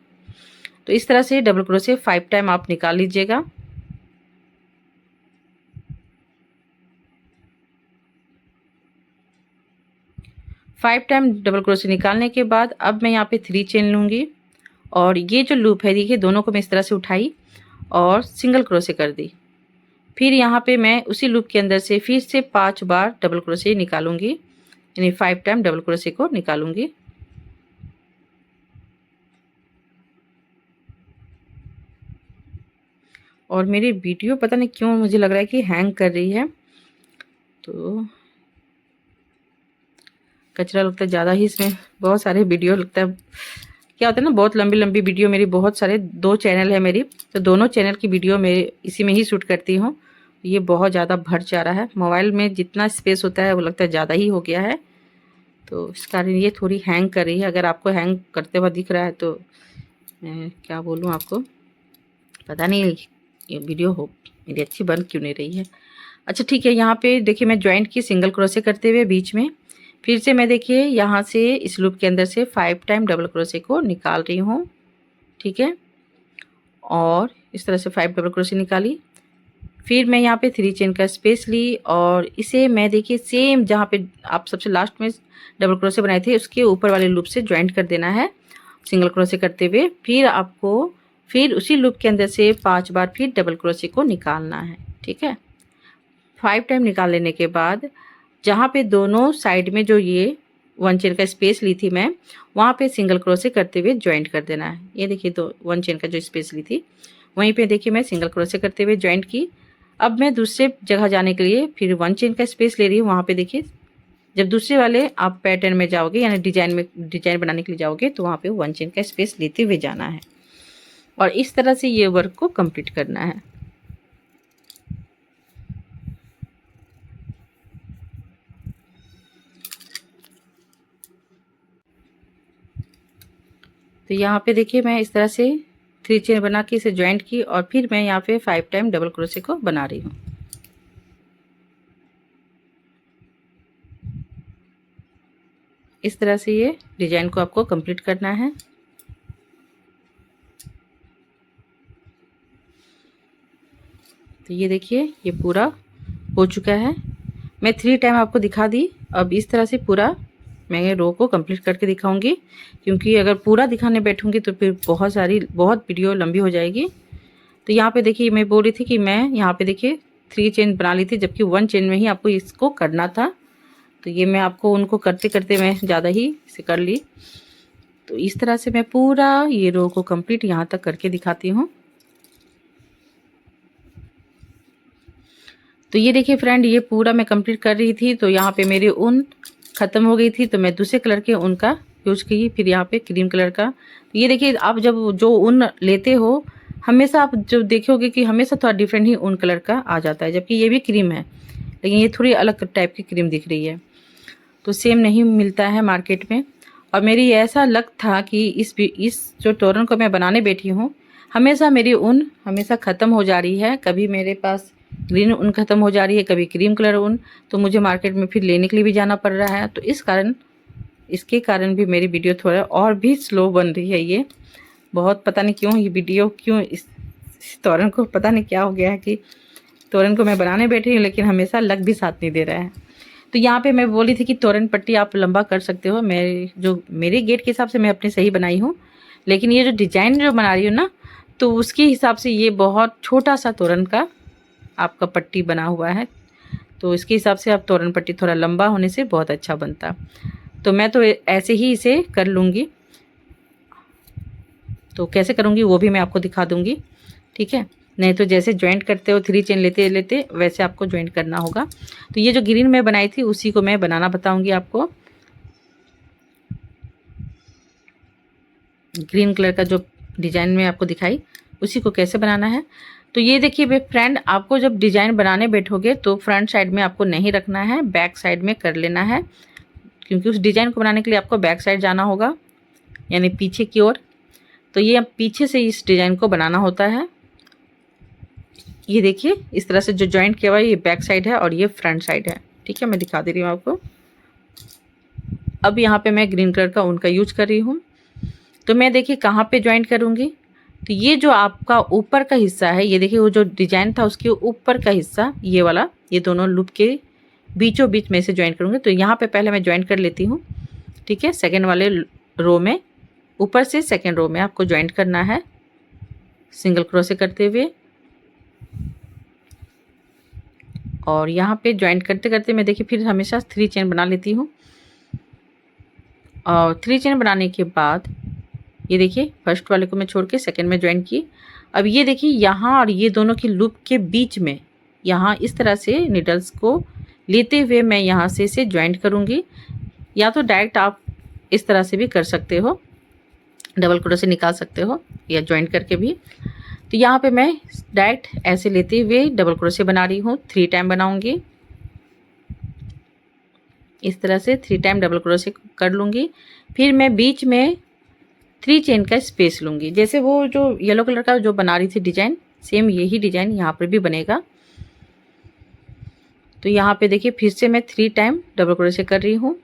तो इस तरह से डबल क्रोशे 5 टाइम आप निकाल लीजिएगा। फाइव टाइम डबल क्रोशे निकालने के बाद अब मैं यहाँ पे 3 चेन लूँगी, और ये जो लूप है देखिए दोनों को मैं इस तरह से उठाई और सिंगल क्रोशे कर दी। फिर यहाँ पे मैं उसी लूप के अंदर से फिर से 5 बार डबल क्रोशे निकालूंगी, यानी 5 टाइम डबल क्रोशे को निकालूंगी। और मेरी वीडियो पता नहीं क्यों मुझे लग रहा है कि हैंग कर रही है, तो कचरा लगता है ज़्यादा ही इसमें, बहुत सारे वीडियो लगता है, क्या होता है ना, बहुत लंबी लंबी वीडियो मेरी, बहुत सारे 2 चैनल है मेरी, तो दोनों चैनल की वीडियो मेरे इसी में ही शूट करती हूँ। ये बहुत ज़्यादा भर जा रहा है, मोबाइल में जितना स्पेस होता है वो लगता है ज़्यादा ही हो गया है, तो इस कारण ये थोड़ी हैंग कर रही है। अगर आपको हैंग करते हुआ दिख रहा है तो मैं क्या बोलूँ आपको, पता नहीं ये वीडियो हो मेरी अच्छी बन क्यों नहीं रही है। अच्छा ठीक है, यहाँ पे देखिए मैं ज्वाइंट की सिंगल क्रोशे करते हुए बीच में फिर से मैं देखिए यहाँ से इस लूप के अंदर से 5 टाइम डबल क्रोशे को निकाल रही हूँ। ठीक है, और इस तरह से 5 डबल क्रोशे निकाली, फिर मैं यहाँ पे 3 चेन का स्पेस ली, और इसे मैं देखिए सेम जहाँ पे आप सबसे लास्ट में डबल क्रोशे बनाए थे उसके ऊपर वाले लूप से ज्वाइंट कर देना है सिंगल क्रोशे करते हुए। फिर आपको फिर उसी लूप के अंदर से 5 बार फिर डबल क्रोशे को निकालना है। ठीक है, 5 टाइम निकाल लेने के बाद जहाँ पे दोनों साइड में जो ये 1 चेन का स्पेस ली थी मैं, वहाँ पे सिंगल क्रोशे करते हुए ज्वाइंट कर देना है। ये देखिए तो 1 चेन का जो स्पेस ली थी वहीं पे देखिए मैं सिंगल क्रोशे करते हुए ज्वाइंट की। अब मैं दूसरे जगह जाने के लिए फिर 1 चेन का स्पेस ले रही हूँ। वहाँ पे देखिए जब दूसरे वाले आप पैटर्न में जाओगे, यानी डिजाइन बनाने के लिए जाओगे, तो वहाँ पे 1 चेन का स्पेस लेते हुए जाना है। और इस तरह से ये वर्क को कंप्लीट करना है। तो यहाँ पे देखिए मैं इस तरह से 3 चेन बना के इसे ज्वाइंट की और फिर मैं यहाँ पे 5 टाइम डबल क्रोशे को बना रही हूँ। इस तरह से ये डिजाइन को आपको कंप्लीट करना है। तो ये देखिए ये पूरा हो चुका है। मैं 3 टाइम आपको दिखा दी। अब इस तरह से पूरा मैं रो को कंप्लीट करके दिखाऊंगी, क्योंकि अगर पूरा दिखाने बैठूंगी तो फिर बहुत वीडियो लंबी हो जाएगी। तो यहाँ पे देखिए मैं बोल रही थी कि मैं यहाँ पे देखिए 3 चेन बना ली थी, जबकि 1 चेन में ही आपको इसको करना था। तो ये मैं आपको उनको करते करते मैं ज़्यादा ही इसे कर ली। तो इस तरह से मैं पूरा ये रो को कंप्लीट यहाँ तक करके दिखाती हूँ। तो ये देखिए फ्रेंड, ये पूरा मैं कंप्लीट कर रही थी तो यहाँ पे मेरी ऊन ख़त्म हो गई थी, तो मैं दूसरे कलर के ऊन का यूज की, फिर यहाँ पे क्रीम कलर का। तो ये देखिए आप जब जो ऊन लेते हो, हमेशा आप जो देखोगे कि हमेशा थोड़ा डिफरेंट ही ऊन कलर का आ जाता है, जबकि ये भी क्रीम है लेकिन ये थोड़ी अलग टाइप की क्रीम दिख रही है, तो सेम नहीं मिलता है मार्केट में। और मेरी ऐसा लग था कि इस जो तोरण को मैं बनाने बैठी हूँ, हमेशा मेरी ऊन हमेशा ख़त्म हो जा रही है। कभी मेरे पास ग्रीन ऊन ख़त्म हो जा रही है, कभी क्रीम कलर ऊन, तो मुझे मार्केट में फिर लेने के लिए भी जाना पड़ रहा है। तो इसके कारण भी मेरी वीडियो थोड़ा और भी स्लो बन रही है। ये बहुत पता नहीं क्यों ये वीडियो क्यों इस तोरण को पता नहीं क्या हो गया है कि तोरण को मैं बनाने बैठी हूँ लेकिन हमेशा लग भी साथ नहीं दे रहा है। तो यहाँ पे मैं बोली थी कि तोरण पट्टी आप लंबा कर सकते हो, मेरे गेट के हिसाब से मैं अपनी सही बनाई हूँ, लेकिन ये जो डिजाइन जो बना रही हूँ ना, तो उसके हिसाब से ये बहुत छोटा सा तोरण का आपका पट्टी बना हुआ है। तो इसके हिसाब से आप तोरण पट्टी थोड़ा लंबा होने से बहुत अच्छा बनता। तो मैं तो ऐसे ही इसे कर लूँगी। तो कैसे करूँगी वो भी मैं आपको दिखा दूँगी, ठीक है। नहीं तो जैसे ज्वाइंट करते हो 3 चेन लेते लेते वैसे आपको ज्वाइंट करना होगा। तो ये जो ग्रीन मैं बनाई थी उसी को मैं बनाना बताऊँगी आपको। ग्रीन कलर का जो डिज़ाइन में आपको दिखाई उसी को कैसे बनाना है। तो ये देखिए फ्रेंड, आपको जब डिज़ाइन बनाने बैठोगे तो फ्रंट साइड में आपको नहीं रखना है, बैक साइड में कर लेना है, क्योंकि उस डिज़ाइन को बनाने के लिए आपको बैक साइड जाना होगा, यानी पीछे की ओर। तो ये अब पीछे से इस डिज़ाइन को बनाना होता है। ये देखिए इस तरह से जो जॉइंट किया हुआ है ये बैक साइड है और ये फ्रंट साइड है, ठीक है। मैं दिखा दे रही हूँ आपको। अब यहाँ पे मैं ग्रीन कलर का ऊन का यूज कर रही हूँ। तो मैं देखिए कहाँ पे ज्वाइंट करूँगी, तो ये जो आपका ऊपर का हिस्सा है, ये देखिए वो जो डिजाइन था उसके ऊपर का हिस्सा ये वाला, ये दोनों लूप के बीचों बीच में से ज्वाइंट करूँगी। तो यहाँ पे पहले मैं ज्वाइंट कर लेती हूँ, ठीक है। सेकेंड वाले रो में ऊपर से सेकेंड रो में आपको ज्वाइंट करना है सिंगल क्रोशे करते हुए। और यहाँ पे ज्वाइंट करते करते मैं देखिए फिर हमेशा 3 चेन बना लेती हूँ। और 3 चेन बनाने के बाद ये देखिए फर्स्ट वाले को मैं छोड़ के सेकेंड में ज्वाइन की। अब ये देखिए यहाँ और ये दोनों की लूप के बीच में यहाँ इस तरह से निडल्स को लेते हुए मैं यहाँ से इसे ज्वाइंट करूँगी, या तो डायरेक्ट आप इस तरह से भी कर सकते हो, डबल क्रोशे निकाल सकते हो या ज्वाइंट करके भी। तो यहाँ पे मैं डायरेक्ट ऐसे लेते हुए डबल क्रोशे बना रही हूँ, 3 टाइम बनाऊँगी। इस तरह से 3 टाइम डबल क्रोशे कर लूँगी। फिर मैं बीच में 3 चेन का स्पेस लूँगी। जैसे वो जो येलो कलर का जो बना रही थी डिजाइन, सेम यही डिजाइन यहाँ पर भी बनेगा। तो यहाँ पे देखिए फिर से मैं 3 टाइम डबल क्रोशे कर रही हूँ,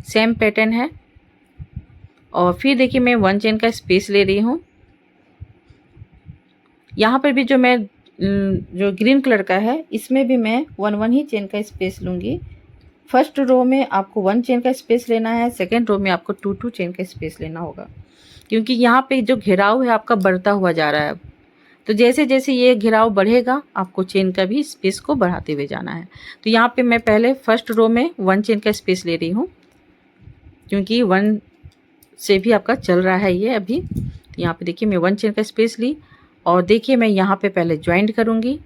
सेम पैटर्न है। और फिर देखिए मैं 1 चेन का स्पेस ले रही हूँ। यहाँ पर भी जो मैं जो ग्रीन कलर का है इसमें भी मैं 1 ही चेन का स्पेस लूँगी। फर्स्ट रो में आपको 1 चेन का स्पेस लेना है, सेकेंड रो में आपको 2 चेन का स्पेस लेना होगा, क्योंकि यहाँ पे जो घेराव है आपका बढ़ता हुआ जा रहा है। तो जैसे जैसे ये घेराव बढ़ेगा आपको चेन का भी स्पेस को बढ़ाते हुए जाना है। तो यहाँ पे मैं पहले फर्स्ट रो में 1 चेन का स्पेस ले रही हूँ, क्योंकि 1 से भी आपका चल रहा है ये अभी। तो यहाँ पे देखिए मैं 1 चेन का स्पेस ली और देखिए मैं यहाँ पे पहले ज्वाइंट करूँगी,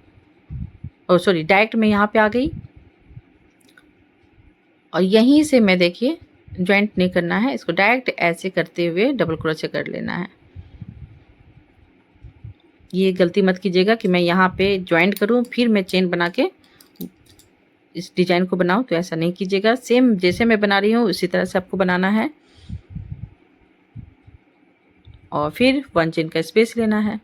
और सॉरी डायरेक्ट मैं यहाँ पे आ गई और यहीं से मैं देखिए ज्वाइंट नहीं करना है, इसको डायरेक्ट ऐसे करते हुए डबल क्रोशे कर लेना है। ये गलती मत कीजिएगा कि मैं यहाँ पे जॉइंट करूँ फिर मैं चेन बना के इस डिजाइन को बनाऊँ, तो ऐसा नहीं कीजिएगा। सेम जैसे मैं बना रही हूँ उसी तरह से आपको बनाना है और फिर 1 चेन का स्पेस लेना है।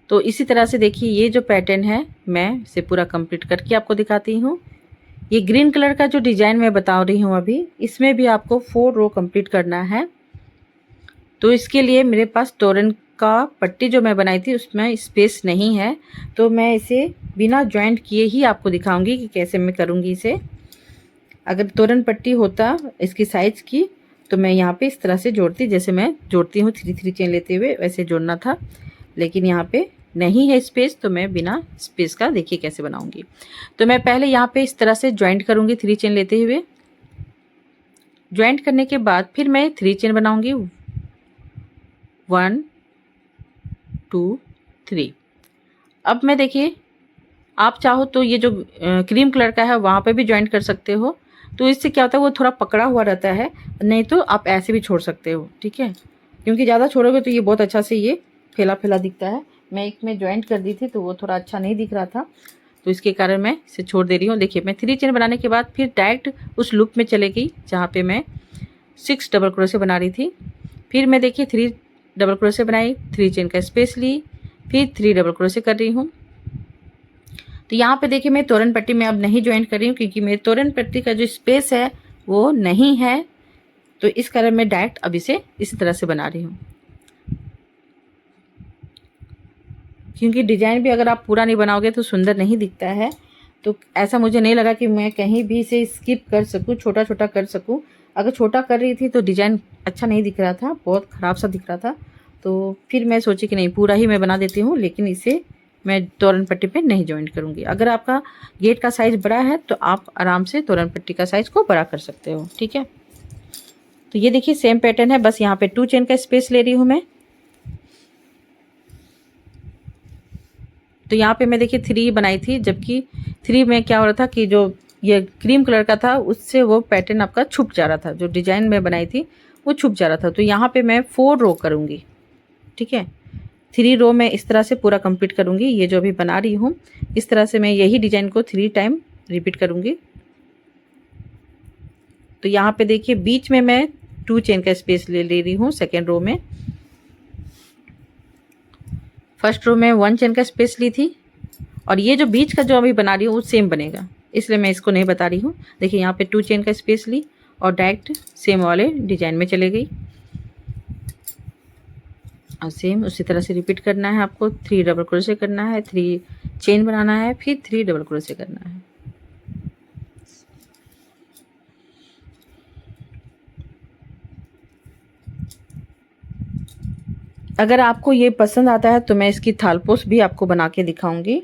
तो इसी तरह से देखिए ये जो पैटर्न है मैं इसे पूरा कंप्लीट करके आपको दिखाती हूँ। ये ग्रीन कलर का जो डिजाइन मैं बता रही हूँ अभी, इसमें भी आपको 4 रो कंप्लीट करना है। तो इसके लिए मेरे पास तोरन का पट्टी जो मैं बनाई थी उसमें स्पेस नहीं है, तो मैं इसे बिना जॉइंट किए ही आपको दिखाऊंगी कि कैसे मैं करूँगी इसे। अगर तोरन पट्टी होता इसकी साइज़ की तो मैं यहाँ पे इस तरह से जोड़ती, जैसे मैं जोड़ती हूँ 3-3 चेन लेते हुए वैसे जोड़ना था, लेकिन यहाँ पे नहीं है स्पेस, तो मैं बिना स्पेस का देखिए कैसे बनाऊंगी। तो मैं पहले यहाँ पे इस तरह से जॉइंट करूँगी 3 चेन लेते हुए। जॉइंट करने के बाद फिर मैं 3 चेन बनाऊंगी 1 2 3। अब मैं देखिए आप चाहो तो ये जो क्रीम कलर का है वहाँ पे भी जॉइंट कर सकते हो, तो इससे क्या होता है वो थोड़ा पकड़ा हुआ रहता है, नहीं तो आप ऐसे भी छोड़ सकते हो, ठीक है। क्योंकि ज़्यादा छोड़ोगे तो ये बहुत अच्छा से ये फैला फैला दिखता है। मैं एक में जॉइंट कर दी थी तो वो थोड़ा अच्छा नहीं दिख रहा था, तो इसके कारण मैं इसे छोड़ दे रही हूँ। देखिए मैं 3 चेन बनाने के बाद फिर डायरेक्ट उस लूप में चले गई जहाँ पे मैं 6 डबल क्रोशे बना रही थी। फिर मैं देखिए 3 डबल क्रोशे बनाई, 3 चेन का स्पेस ली, फिर 3 डबल क्रोशे कर रही हूँ। तो यहाँ पे देखिए मैं तोरन पट्टी में अब नहीं ज्वाइन कर रही हूँ क्योंकि मेरे तोरन पट्टी का जो स्पेस है वो नहीं है, तो इस कारण मैं डायरेक्ट अब इसे इसी तरह से बना रही हूँ। क्योंकि डिजाइन भी अगर आप पूरा नहीं बनाओगे तो सुंदर नहीं दिखता है, तो ऐसा मुझे नहीं लगा कि मैं कहीं भी इसे स्किप कर सकूँ, छोटा छोटा कर सकूँ। अगर छोटा कर रही थी तो डिजाइन अच्छा नहीं दिख रहा था, बहुत ख़राब सा दिख रहा था, तो फिर मैं सोची कि नहीं पूरा ही मैं बना देती हूँ, लेकिन इसे मैं तोरन पट्टी पे नहीं ज्वाइंट करूँगी। अगर आपका गेट का साइज़ बड़ा है तो आप आराम से तोरन पट्टी का साइज़ को बड़ा कर सकते हो, ठीक है। तो ये देखिए सेम पैटर्न है, बस यहाँ पे 2 चेन का स्पेस ले रही हूँ मैं। तो यहाँ पे मैं देखिए 3 बनाई थी, जबकि 3 में क्या हो रहा था कि जो ये क्रीम कलर का था उससे वो पैटर्न आपका छुप जा रहा था, जो डिजाइन में बनाई थी वो छुप जा रहा था। तो यहाँ पे मैं 4 रो करूँगी, ठीक है। 3 रो में इस तरह से पूरा कंप्लीट करूँगी। ये जो अभी बना रही हूँ इस तरह से मैं यही डिजाइन को 3 टाइम रिपीट करूँगी। तो यहाँ पे देखिए बीच में मैं 2 चेन का स्पेस ले रही हूँ सेकेंड रो में। फर्स्ट रो में 1 चेन का स्पेस ली थी, और ये जो बीच का जो अभी बना रही हूँ वो सेम बनेगा, इसलिए मैं इसको नहीं बता रही हूँ। देखिए यहाँ पे 2 चेन का स्पेस ली और डायरेक्ट सेम वाले डिजाइन में चले गई, और सेम उसी तरह से रिपीट करना है आपको। 3 डबल क्रोशे करना है, 3 चेन बनाना है, फिर 3 डबल क्रोशे करना है। अगर आपको ये पसंद आता है तो मैं इसकी थालपोस भी आपको बना के दिखाऊंगी।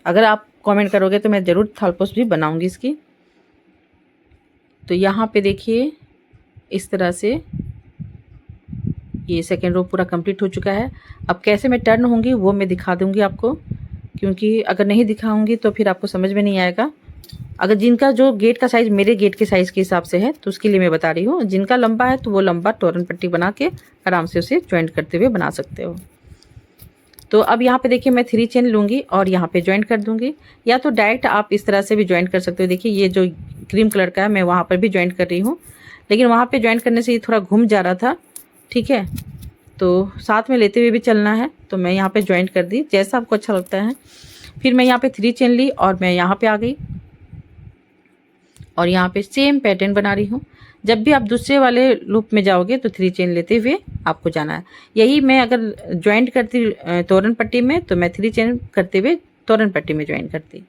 अगर आप कमेंट करोगे तो मैं ज़रूर थालपोस भी बनाऊंगी इसकी। तो यहाँ पे देखिए इस तरह से ये सेकेंड रो पूरा कंप्लीट हो चुका है। अब कैसे मैं टर्न होंगी वो मैं दिखा दूंगी आपको, क्योंकि अगर नहीं दिखाऊंगी तो फिर आपको समझ में नहीं आएगा। अगर जिनका जो गेट का साइज़ मेरे गेट के साइज़ के हिसाब से है तो उसके लिए मैं बता रही हूँ। जिनका लंबा है तो वो लंबा तोरन पट्टी बना के आराम से उसे ज्वाइंट करते हुए बना सकते हो। तो अब यहाँ पे देखिए मैं 3 चेन लूँगी और यहाँ पे ज्वाइंट कर दूँगी, या तो डायरेक्ट आप इस तरह से भी ज्वाइंट कर सकते हो। देखिए ये जो क्रीम कलर का है मैं वहाँ पर भी ज्वाइंट कर रही हूँ, लेकिन वहाँ पे ज्वाइंट करने से ये थोड़ा घूम जा रहा था, ठीक है। तो साथ में लेते हुए भी चलना है, तो मैं यहाँ पे ज्वाइंट कर दी, जैसा आपको अच्छा लगता है। फिर मैं यहाँ पे 3 चेन ली और मैं यहाँ पे आ गई और यहाँ पे सेम पैटर्न बना रही हूँ। जब भी आप दूसरे वाले लूप में जाओगे तो 3 चेन लेते हुए आपको जाना है। यही मैं अगर ज्वाइंट करती तोरन पट्टी में तो मैं 3 चेन करते हुए तोरन पट्टी में ज्वाइन करती।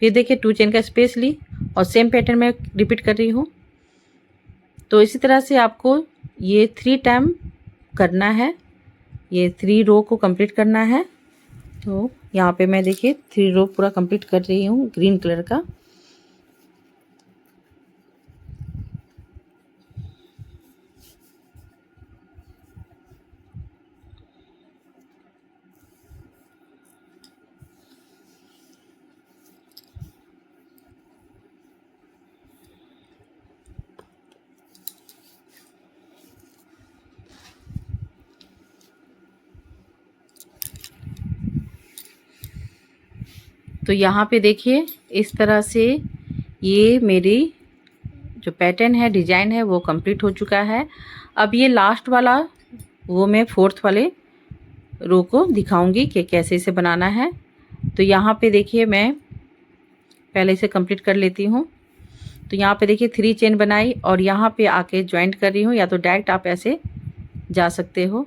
फिर देखिए 2 चेन का स्पेस ली और सेम पैटर्न में रिपीट कर रही हूँ। तो इसी तरह से आपको ये 3 टाइम करना है, ये 3 रो को कंप्लीट करना है। तो यहाँ पे मैं देखिए 3 रो पूरा कंप्लीट कर रही हूँ ग्रीन कलर का। तो यहाँ पे देखिए इस तरह से ये मेरी जो पैटर्न है, डिजाइन है, वो कंप्लीट हो चुका है। अब ये लास्ट वाला वो मैं फोर्थ वाले रो को दिखाऊंगी कि कैसे इसे बनाना है। तो यहाँ पे देखिए मैं पहले इसे कंप्लीट कर लेती हूँ। तो यहाँ पे देखिए 3 चेन बनाई और यहाँ पे आके ज्वाइंट कर रही हूँ, या तो डायरेक्ट आप ऐसे जा सकते हो।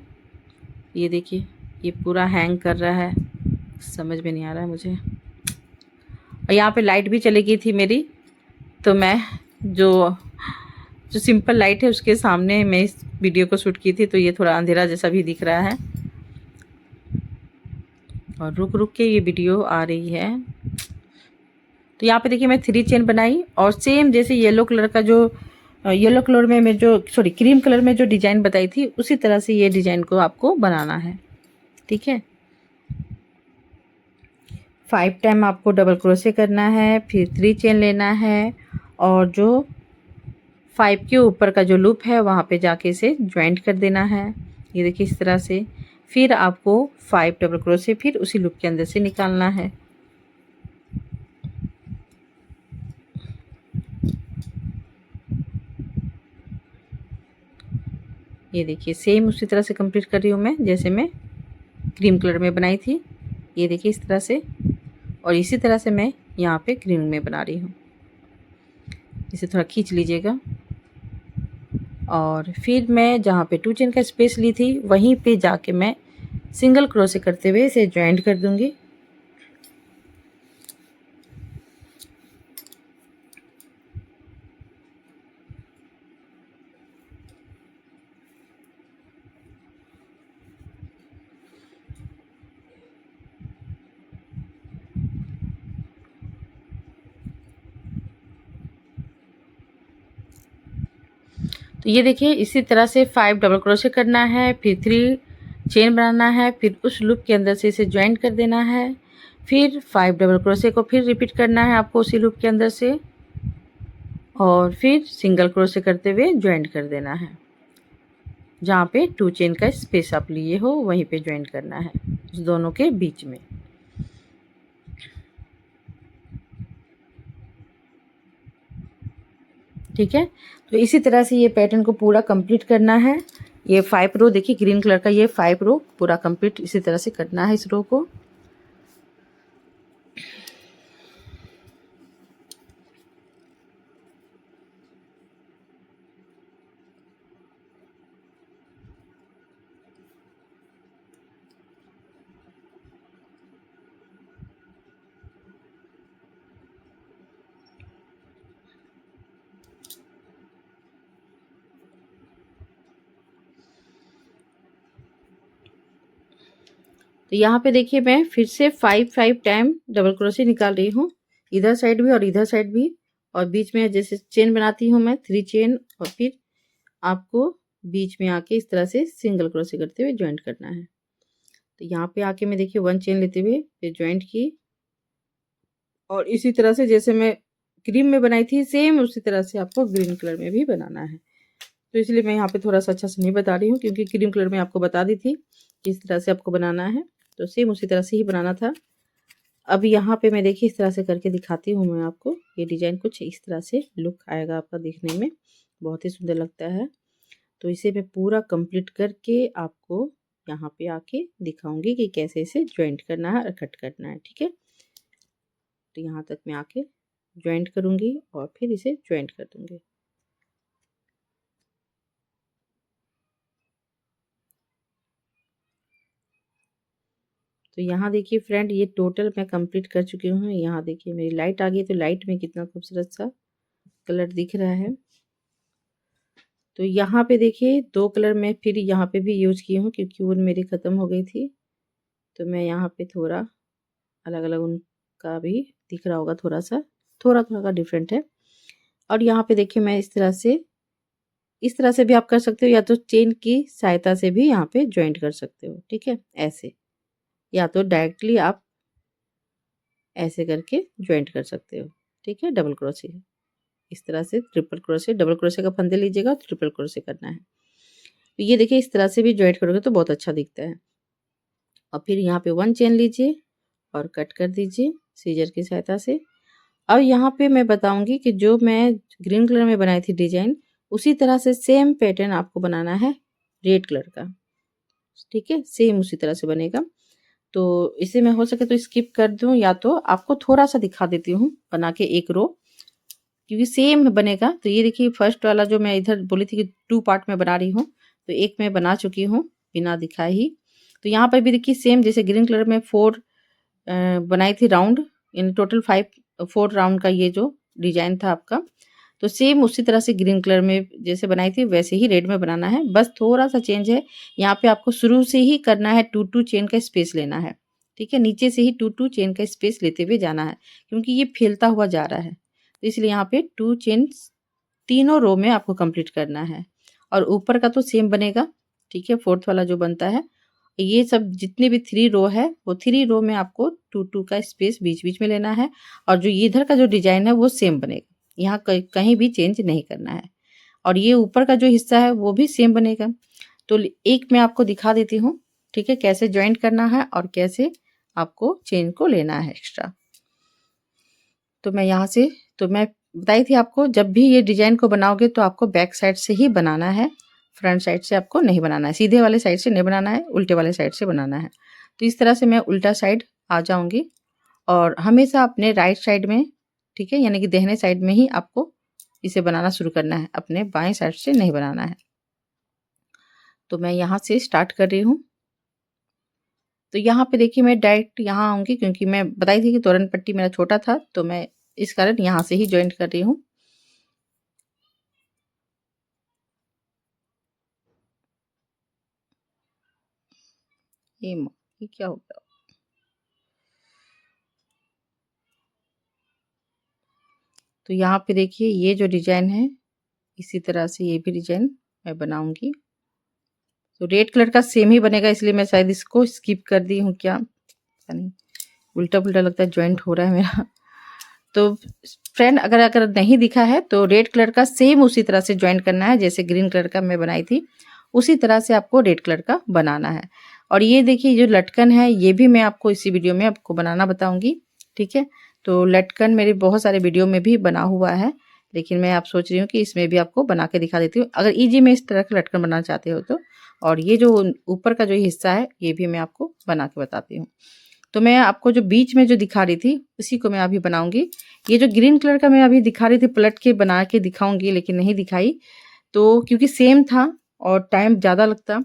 ये देखिए ये पूरा हैंग कर रहा है, समझ में नहीं आ रहा है मुझे। और यहाँ पे लाइट भी चली गई थी मेरी, तो मैं जो जो सिंपल लाइट है उसके सामने मैं इस वीडियो को शूट की थी, तो ये थोड़ा अंधेरा जैसा भी दिख रहा है। और रुक रुक के ये वीडियो आ रही है। तो यहाँ पे देखिए मैं 3 चेन बनाई और सेम जैसे येलो कलर का जो येलो कलर में मैं जो क्रीम कलर में जो डिजाइन बताई थी उसी तरह से ये डिजाइन को आपको बनाना है, ठीक है। 5 टाइम आपको डबल क्रोशे करना है, फिर 3 चेन लेना है और जो 5 के ऊपर का जो लूप है वहाँ पे जाके इसे ज्वाइंट कर देना है। ये देखिए इस तरह से। फिर आपको 5 डबल क्रोशे फिर उसी लूप के अंदर से निकालना है। ये देखिए सेम उसी तरह से कंप्लीट कर रही हूँ मैं जैसे मैं क्रीम कलर में बनाई थी। ये देखिए इस तरह से, और इसी तरह से मैं यहाँ पे ग्रीन में बना रही हूँ। इसे थोड़ा खींच लीजिएगा और फिर मैं जहाँ पे 2 चेन का स्पेस ली थी वहीं पे जाके मैं सिंगल क्रोशे करते हुए इसे ज्वाइंट कर दूंगी। तो ये देखिए इसी तरह से 5 डबल क्रोशे करना है, फिर 3 चेन बनाना है, फिर उस लूप के अंदर से इसे ज्वाइंट कर देना है, फिर 5 डबल क्रोशे को फिर रिपीट करना है आपको उसी लूप के अंदर से, और फिर सिंगल क्रोशे करते हुए ज्वाइंट कर देना है। जहाँ पे 2 चेन का स्पेस आप लिए हो वहीं पे ज्वाइंट करना है उस दोनों के बीच में। ठीक है, तो इसी तरह से ये पैटर्न को पूरा कंप्लीट करना है। ये 5 रो देखिए ग्रीन कलर का, ये 5 रो पूरा कंप्लीट इसी तरह से करना है इस रो को। तो यहाँ पे देखिए मैं फिर से 5 टाइम डबल क्रोशे निकाल रही हूँ, इधर साइड भी और इधर साइड भी, और बीच में जैसे चेन बनाती हूँ मैं 3 चेन, और फिर आपको बीच में आके इस तरह से सिंगल क्रोशे करते हुए ज्वाइंट करना है। तो यहाँ पे आके मैं देखिए 1 चेन लेते हुए फिर ज्वाइंट की, और इसी तरह से जैसे मैं क्रीम में बनाई थी सेम उसी तरह से आपको ग्रीन कलर में भी बनाना है। तो इसलिए मैं यहाँ पे थोड़ा सा अच्छा से नहीं बता रही हूँ, क्योंकि क्रीम कलर में आपको बता दी थी कि इस तरह से आपको बनाना है, तो सेम उसी तरह से ही बनाना था। अब यहाँ पे मैं देखिए इस तरह से करके दिखाती हूँ मैं आपको। ये डिजाइन कुछ इस तरह से लुक आएगा आपका, देखने में बहुत ही सुंदर लगता है। तो इसे मैं पूरा कंप्लीट करके आपको यहाँ पे आके दिखाऊंगी कि कैसे इसे ज्वाइंट करना है और कट करना है, ठीक है। तो यहाँ तक मैं आके ज्वाइंट करूँगी और फिर इसे ज्वाइंट कर दूँगी। तो यहाँ देखिए फ्रेंड ये टोटल मैं कंप्लीट कर चुकी हूँ। यहाँ देखिए मेरी लाइट आ गई, तो लाइट में कितना खूबसूरत सा कलर दिख रहा है। तो यहाँ पे देखिए 2 कलर मैं फिर यहाँ पे भी यूज की हूँ, क्योंकि ऊन मेरी ख़त्म हो गई थी। तो मैं यहाँ पे थोड़ा अलग अलग उनका भी दिख रहा होगा, थोड़ा थोड़ा का डिफरेंट है। और यहाँ पे देखिए मैं इस तरह से भी आप कर सकते हो, या तो चेन की सहायता से भी यहाँ पे ज्वाइंट कर सकते हो, ठीक है, ऐसे, या तो डायरेक्टली आप ऐसे करके ज्वाइंट कर सकते हो, ठीक है। डबल क्रोशे इस तरह से, ट्रिपल क्रोशे, डबल क्रोशे का फंदे लीजिएगा, ट्रिपल क्रोशे करना है। तो ये देखिए इस तरह से भी ज्वाइंट करोगे तो बहुत अच्छा दिखता है। और फिर यहाँ पे 1 चेन लीजिए और कट कर दीजिए सीजर की सहायता से। अब यहाँ पे मैं बताऊंगी कि जो मैं ग्रीन कलर में बनाई थी डिजाइन, उसी तरह से सेम पैटर्न आपको बनाना है रेड कलर का। ठीक है, सेम उसी तरह से बनेगा। तो इसे मैं हो सके तो स्किप कर दूं, या तो आपको थोड़ा सा दिखा देती हूँ बना के एक रो, क्योंकि सेम बनेगा। तो ये देखिए फर्स्ट वाला जो मैं इधर बोली थी कि 2 पार्ट में बना रही हूँ, तो एक मैं बना चुकी हूँ बिना दिखाए ही। तो यहाँ पर भी देखिए सेम जैसे ग्रीन कलर में 4 बनाई थी राउंड, इन टोटल 4 राउंड का ये जो डिजाइन था आपका। तो सेम उसी तरह से ग्रीन कलर में जैसे बनाई थी वैसे ही रेड में बनाना है। बस थोड़ा सा चेंज है, यहाँ पे आपको शुरू से ही करना है 2-2 चेन का स्पेस लेना है। ठीक है, नीचे से ही 2-2 चेन का स्पेस लेते हुए जाना है, क्योंकि ये फैलता हुआ जा रहा है। तो इसलिए यहाँ पे 2 चेन तीनों रो में आपको कंप्लीट करना है। और ऊपर का तो सेम बनेगा। ठीक है, 4th वाला जो बनता है, ये सब जितने भी 3 रो है वो 3 रो में आपको 2-2 का स्पेस बीच बीच में लेना है। और जो इधर का जो डिजाइन है वो सेम बनेगा, यहाँ कहीं भी चेंज नहीं करना है। और ये ऊपर का जो हिस्सा है वो भी सेम बनेगा। तो एक मैं आपको दिखा देती हूँ, ठीक है, कैसे ज्वाइंट करना है और कैसे आपको चेन को लेना है एक्स्ट्रा। तो मैं यहाँ से, तो मैं बताई थी आपको, जब भी ये डिजाइन को बनाओगे तो आपको बैक साइड से ही बनाना है, फ्रंट साइड से आपको नहीं बनाना है, सीधे वाले साइड से नहीं बनाना है, उल्टे वाले साइड से बनाना है। तो इस तरह से मैं उल्टा साइड आ जाऊंगी और हमेशा अपने राइट साइड में, ठीक है, यानी कि दाहिने साइड में ही आपको इसे बनाना शुरू करना है, अपने बाएं साइड से नहीं बनाना है। तो मैं यहाँ से स्टार्ट कर रही हूँ। तो यहाँ पे देखिए मैं डायरेक्ट यहाँ आऊंगी, क्योंकि मैं बताई थी कि तोरण पट्टी मेरा छोटा था, तो मैं इस कारण यहाँ से ही ज्वाइंट कर रही हूँ। ये क्या हो गया? तो यहाँ पे देखिए ये जो डिजाइन है, इसी तरह से ये भी डिजाइन मैं बनाऊंगी। तो रेड कलर का सेम ही बनेगा, इसलिए मैं शायद इसको स्किप कर दी हूँ, क्या पता नहीं, उल्टा पुल्टा लगता है, ज्वाइंट हो रहा है मेरा। तो फ्रेंड अगर नहीं दिखा है तो रेड कलर का सेम उसी तरह से ज्वाइंट करना है, जैसे ग्रीन कलर का मैं बनाई थी उसी तरह से आपको रेड कलर का बनाना है। और ये देखिए जो लटकन है ये भी मैं आपको इसी वीडियो में आपको बनाना बताऊंगी। ठीक है, तो लटकन मेरे बहुत सारे वीडियो में भी बना हुआ है, लेकिन मैं आप सोच रही हूँ कि इसमें भी आपको बना के दिखा देती हूँ, अगर इजी में इस तरह का लटकन बनाना चाहते हो तो। और ये जो ऊपर का जो हिस्सा है ये भी मैं आपको बना के बताती हूँ। तो मैं आपको जो बीच में जो दिखा रही थी उसी को मैं अभी बनाऊंगी। ये जो ग्रीन कलर का मैं अभी दिखा रही थी पलट के बना के दिखाऊंगी, लेकिन नहीं दिखाई, तो क्योंकि सेम था और टाइम ज़्यादा लगता।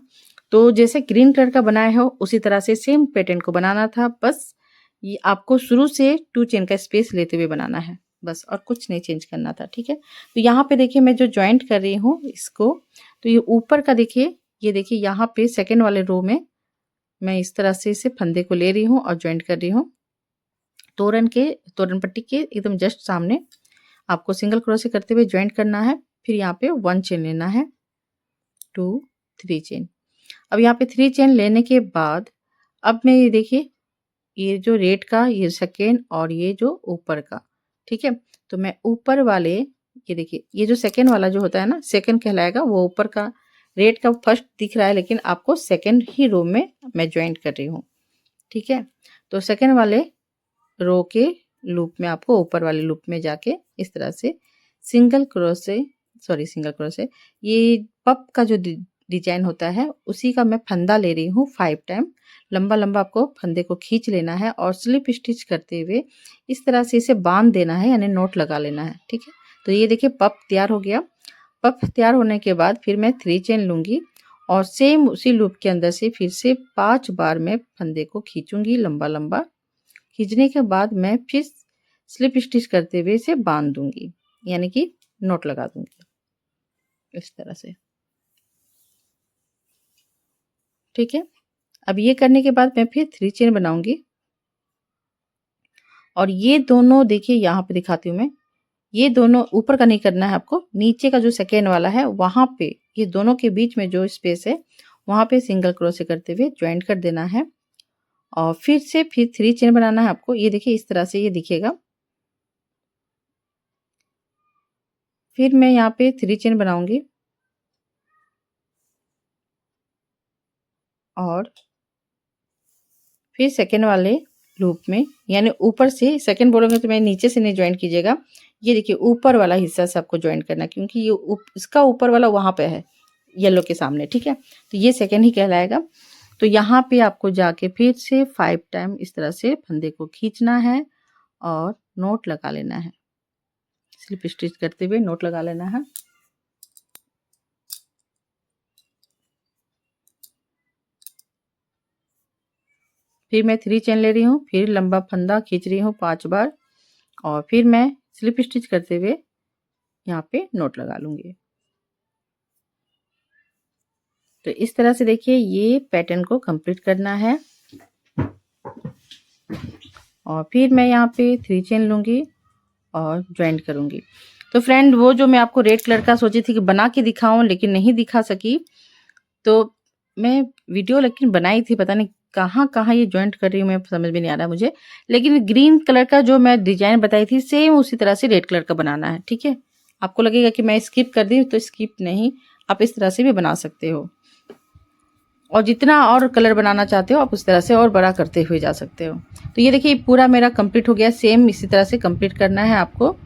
तो जैसे ग्रीन कलर का बनाया हो उसी तरह से सेम पैटर्न को बनाना था, बस ये आपको शुरू से 2 चेन का स्पेस लेते हुए बनाना है, बस, और कुछ नहीं चेंज करना था। ठीक है, तो यहाँ पे देखिए मैं जो ज्वाइंट कर रही हूँ इसको, तो ये ऊपर का देखिए, ये देखिए यहाँ पे सेकेंड वाले रो में मैं इस तरह से इसे फंदे को ले रही हूँ और ज्वाइंट कर रही हूँ। तोरण पट्टी के एकदम जस्ट सामने आपको सिंगल क्रोशे करते हुए ज्वाइंट करना है। फिर यहाँ पे 1 चेन लेना है, 2 3 चेन। अब यहाँ पे 3 चेन लेने के बाद अब मैं ये देखिए ये जो रेड का ये सेकेंड और ये जो ऊपर का, ठीक है, तो मैं ऊपर वाले, ये देखिए ये जो सेकेंड वाला जो होता है ना, सेकेंड कहलाएगा, वो ऊपर का रेड का फर्स्ट दिख रहा है, लेकिन आपको सेकेंड ही रो में मैं ज्वाइंट कर रही हूँ। ठीक है, तो सेकेंड वाले रो के लूप में आपको ऊपर वाले लूप में जाके इस तरह से सिंगल क्रोशे ये पप का जो डिजाइन होता है उसी का मैं फंदा ले रही हूँ 5 टाइम। लंबा लंबा आपको फंदे को खींच लेना है और स्लिप स्टिच करते हुए इस तरह से इसे बांध देना है, यानी नोट लगा लेना है। ठीक है, तो ये देखिए पप तैयार हो गया। पप तैयार होने के बाद फिर मैं 3 चेन लूंगी और सेम उसी लूप के अंदर से फिर से 5 बार मैं फंदे को खींचूंगी लंबा लंबा। खींचने के बाद मैं फिर स्लिप स्टिच करते हुए इसे बांध दूंगी, यानी कि नोट लगा दूंगी इस तरह से। ठीक है, अब ये करने के बाद मैं फिर 3 चेन बनाऊंगी और ये दोनों देखिए यहाँ पे दिखाती हूँ मैं, ये दोनों ऊपर का नहीं करना है आपको, नीचे का जो सेकेंड वाला है वहां पे ये दोनों के बीच में जो स्पेस है वहां पे सिंगल क्रोशे करते हुए ज्वाइंट कर देना है और फिर 3 चेन बनाना है आपको। ये देखिए इस तरह से ये दिखेगा। फिर मैं यहाँ पे 3 चेन बनाऊंगी और फिर सेकेंड वाले लूप में, यानी ऊपर से सेकंड बोलोगे तो मैं नीचे से नहीं ज्वाइन कीजिएगा। ये देखिए ऊपर वाला हिस्सा से आपको ज्वाइन करना है, क्योंकि ये इसका ऊपर वाला वहाँ पे है येलो के सामने, ठीक है। तो ये सेकंड ही कहलाएगा। तो यहाँ पे आपको जाके फिर से 5 टाइम इस तरह से फंदे को खींचना है और नोट लगा लेना है। स्लिप स्टिच करते हुए नोट लगा लेना है। फिर मैं 3 चेन ले रही हूँ, फिर लंबा फंदा खींच रही हूँ 5 बार और फिर मैं स्लिप स्टिच करते हुए यहाँ पे नोट लगा लूंगी। तो इस तरह से देखिए ये पैटर्न को कंप्लीट करना है। और फिर मैं यहाँ पे 3 चेन लूंगी और ज्वाइंट करूंगी। तो फ्रेंड वो जो मैं आपको रेड कलर का सोची थी कि बना के दिखाऊं लेकिन नहीं दिखा सकी, तो मैं वीडियो लेकिन बनाई थी, पता नहीं कहाँ कहाँ ये ज्वाइंट कर रही हूँ मैं समझ में नहीं आ रहा मुझे। लेकिन ग्रीन कलर का जो मैं डिजाइन बताई थी सेम उसी तरह से रेड कलर का बनाना है, ठीक है। आपको लगेगा कि मैं स्किप कर दी, तो स्किप नहीं, आप इस तरह से भी बना सकते हो और जितना और कलर बनाना चाहते हो आप उस तरह से और बड़ा करते हुए जा सकते हो। तो ये देखिए पूरा मेरा कंप्लीट हो गया। सेम इसी तरह से कंप्लीट करना है आपको।